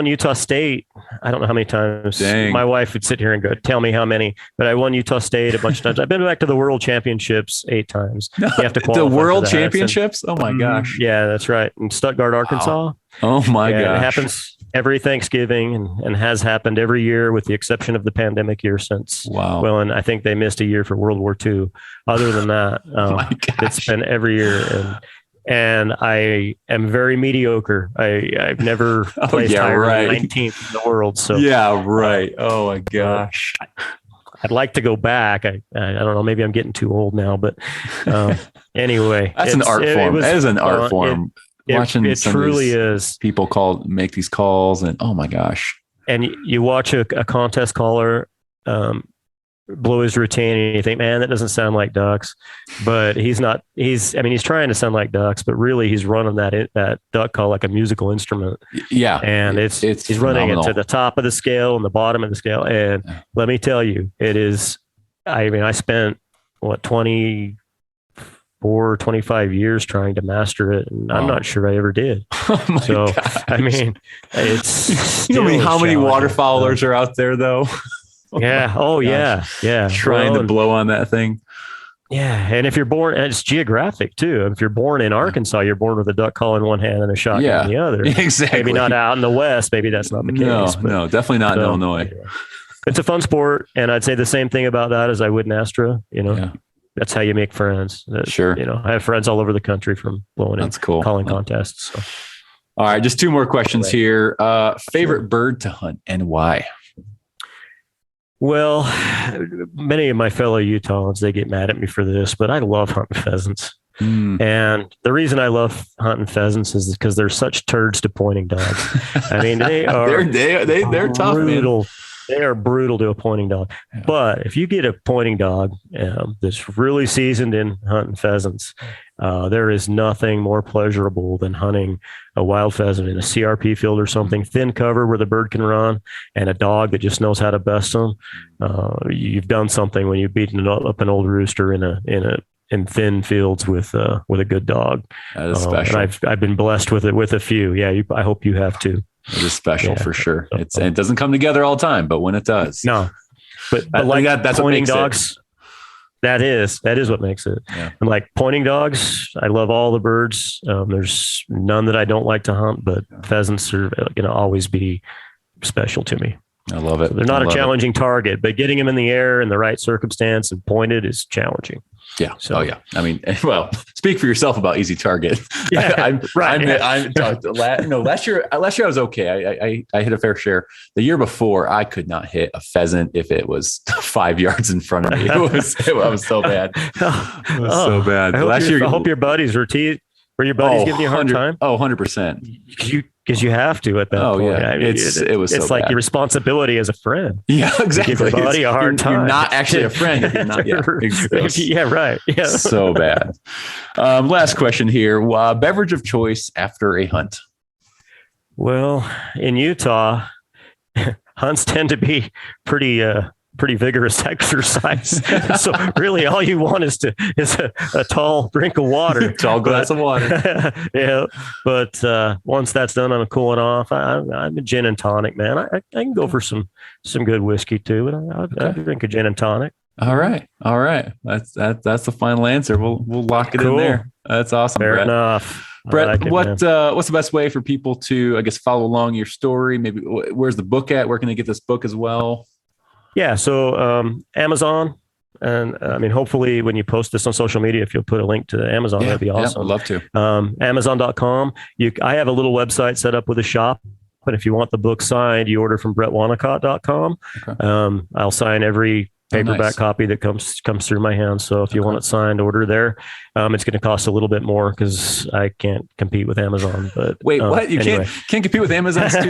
Utah State. I don't know how many times. Dang. My wife would sit here and go, tell me how many, but I won Utah State a bunch of times. I've been back to the World Championships 8 times. You have to qualify the World for that. Championships? Oh my gosh. Yeah, that's right. In Stuttgart, Arkansas. Wow. Oh my gosh. It happens every Thanksgiving and has happened every year with the exception of the pandemic year since. Wow. Well, and I think they missed a year for World War II. Other than that, it's been every year. And I am very mediocre. I've never placed higher than 19th in the world. So Oh my gosh. I'd like to go back. I don't know. Maybe I'm getting too old now, but anyway, that's an art form. That is an art form. Watching it truly is. People make these calls, and oh my gosh. And you watch a contest caller blow his routine and you think, man, that doesn't sound like ducks, but he's trying to sound like ducks, but really he's running that duck call like a musical instrument. Yeah. And he's running it to the top of the scale and the bottom of the scale. And let me tell you, it is, I spent 25 years trying to master it. And I'm not sure I ever did. Oh my gosh. I mean, it's, how many waterfowlers are out there though? Yeah. Oh, yeah. Trying to blow on that thing. Yeah. And if you're born, and it's geographic too. If you're born in Arkansas, you're born with a duck call in one hand and a shotgun in the other. Exactly. Maybe not out in the West. Maybe that's not the case. No, definitely not in Illinois. Anyway. It's a fun sport. And I'd say the same thing about that as I would in Astra. That's how you make friends. Sure. I have friends all over the country from blowing in calling contests. So. All right. Just 2 more questions here. Favorite bird to hunt and why? Well, many of my fellow Utahns, they get mad at me for this, but I love hunting pheasants. And the reason I love hunting pheasants is because they're such turds to pointing dogs. I mean, they are they're tough, brutal. Man. They are brutal to a pointing dog. Yeah. But if you get a pointing dog that's really seasoned in hunting pheasants, There is nothing more pleasurable than hunting a wild pheasant in a CRP field or something, thin cover where the bird can run, and a dog that just knows how to best them. You've done something when you've beaten up an old rooster in thin fields with a good dog. That is special. And I've been blessed with it with a few. Yeah, I hope you have too. It is special for sure. And it doesn't come together all the time, but when it does, no. But like that's pointing dogs. That is what makes it. Yeah. And like pointing dogs, I love all the birds. There's none that I don't like to hunt, but pheasants are going to always be special to me. I love it. So they're not a challenging target, but getting them in the air in the right circumstance and pointed is challenging. Yeah. So, I mean, well, speak for yourself about easy target. Yeah, last year I was okay. I hit a fair share. The year before, I could not hit a pheasant if it was 5 yards in front of me. It was so bad. It was so bad. I hope your buddies were your buddies giving you a hard time? 100%. Because you have to at that point. Yeah. I mean, it's like your responsibility as a friend. Yeah, exactly. Give your buddy a hard time. You're not actually a friend if you're not. Yeah, right. Yeah. So bad. Last question here. Beverage of choice after a hunt? Well, in Utah, hunts tend to be pretty vigorous exercise. So really all you want is a tall drink of water. Tall glass of water. Yeah. But once that's done, I'm cooling off. I'm a gin and tonic, man. I can go for some good whiskey too, but I drink a gin and tonic. All right. That's the final answer. We'll lock it in there. That's awesome. Fair Bret. enough. Bret, what's the best way for people to, I guess, follow along your story? Maybe where's the book at? Where can they get this book as well? Yeah. So Amazon. And I mean, hopefully when you post this on social media, if you'll put a link to Amazon, that'd be awesome. Yeah, I'd love to. Amazon.com. I have a little website set up with a shop. But if you want the book signed, you order from BretWonnacott.com. Okay. I'll sign every paperback copy that comes through my hands. So if you want it signed, order there. It's going to cost a little bit more because I can't compete with Amazon. But wait, what? You can't compete with Amazon's 2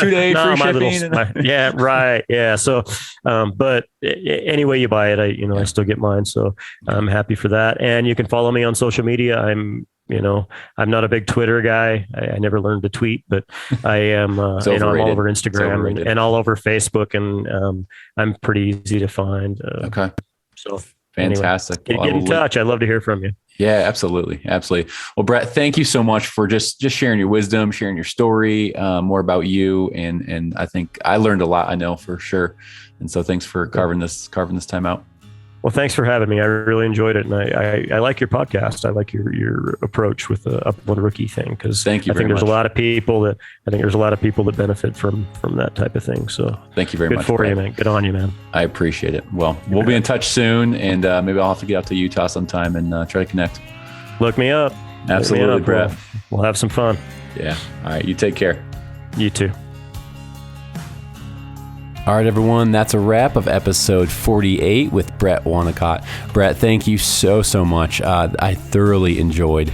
day free shipping? Yeah, right. Yeah. So, but anyway you buy it, I still get mine. So I'm happy for that. And you can follow me on social media. I'm not a big Twitter guy. I never learned to tweet, but I am, I'm all over Instagram and all over Facebook, and I'm pretty easy to find. Okay. So fantastic. Anyway, get in touch. I'd love to hear from you. Yeah, absolutely. Well, Bret, thank you so much for just sharing your wisdom, sharing your story, more about you. And I think I learned a lot, I know for sure. And so thanks for carving this time out. Well, thanks for having me. I really enjoyed it. And I like your podcast. I like your approach with the Upland Rookie thing, because I think there's a lot of people that benefit from that type of thing. So thank you very much. Good for you, man. Good on you, man. I appreciate it. Well, we'll be in touch soon, and maybe I'll have to get out to Utah sometime and try to connect. Look me up. Absolutely, Bret. We'll have some fun. Yeah. All right. You take care. You too. All right, everyone, that's a wrap of episode 48 with Bret Wonnacott. Bret, thank you so much. I thoroughly enjoyed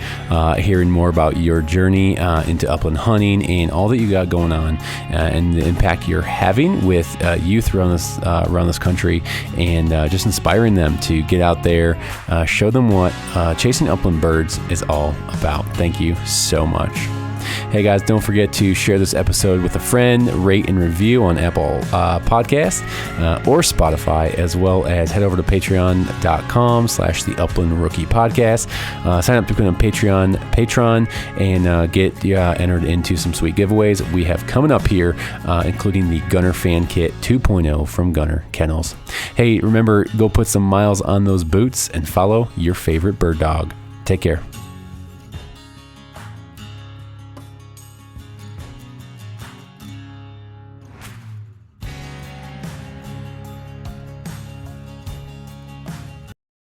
hearing more about your journey into upland hunting and all that you got going on, and the impact you're having with youth around this country, and just inspiring them to get out there, show them what chasing upland birds is all about. Thank you so much. Hey guys, don't forget to share this episode with a friend, rate and review on Apple Podcasts or Spotify, as well as head over to patreon.com/the Upland Rookie Podcast. Sign up to become a Patreon and get entered into some sweet giveaways we have coming up here, including the Gunner Fan Kit 2.0 from Gunner Kennels. Hey, remember, go put some miles on those boots and follow your favorite bird dog. Take care.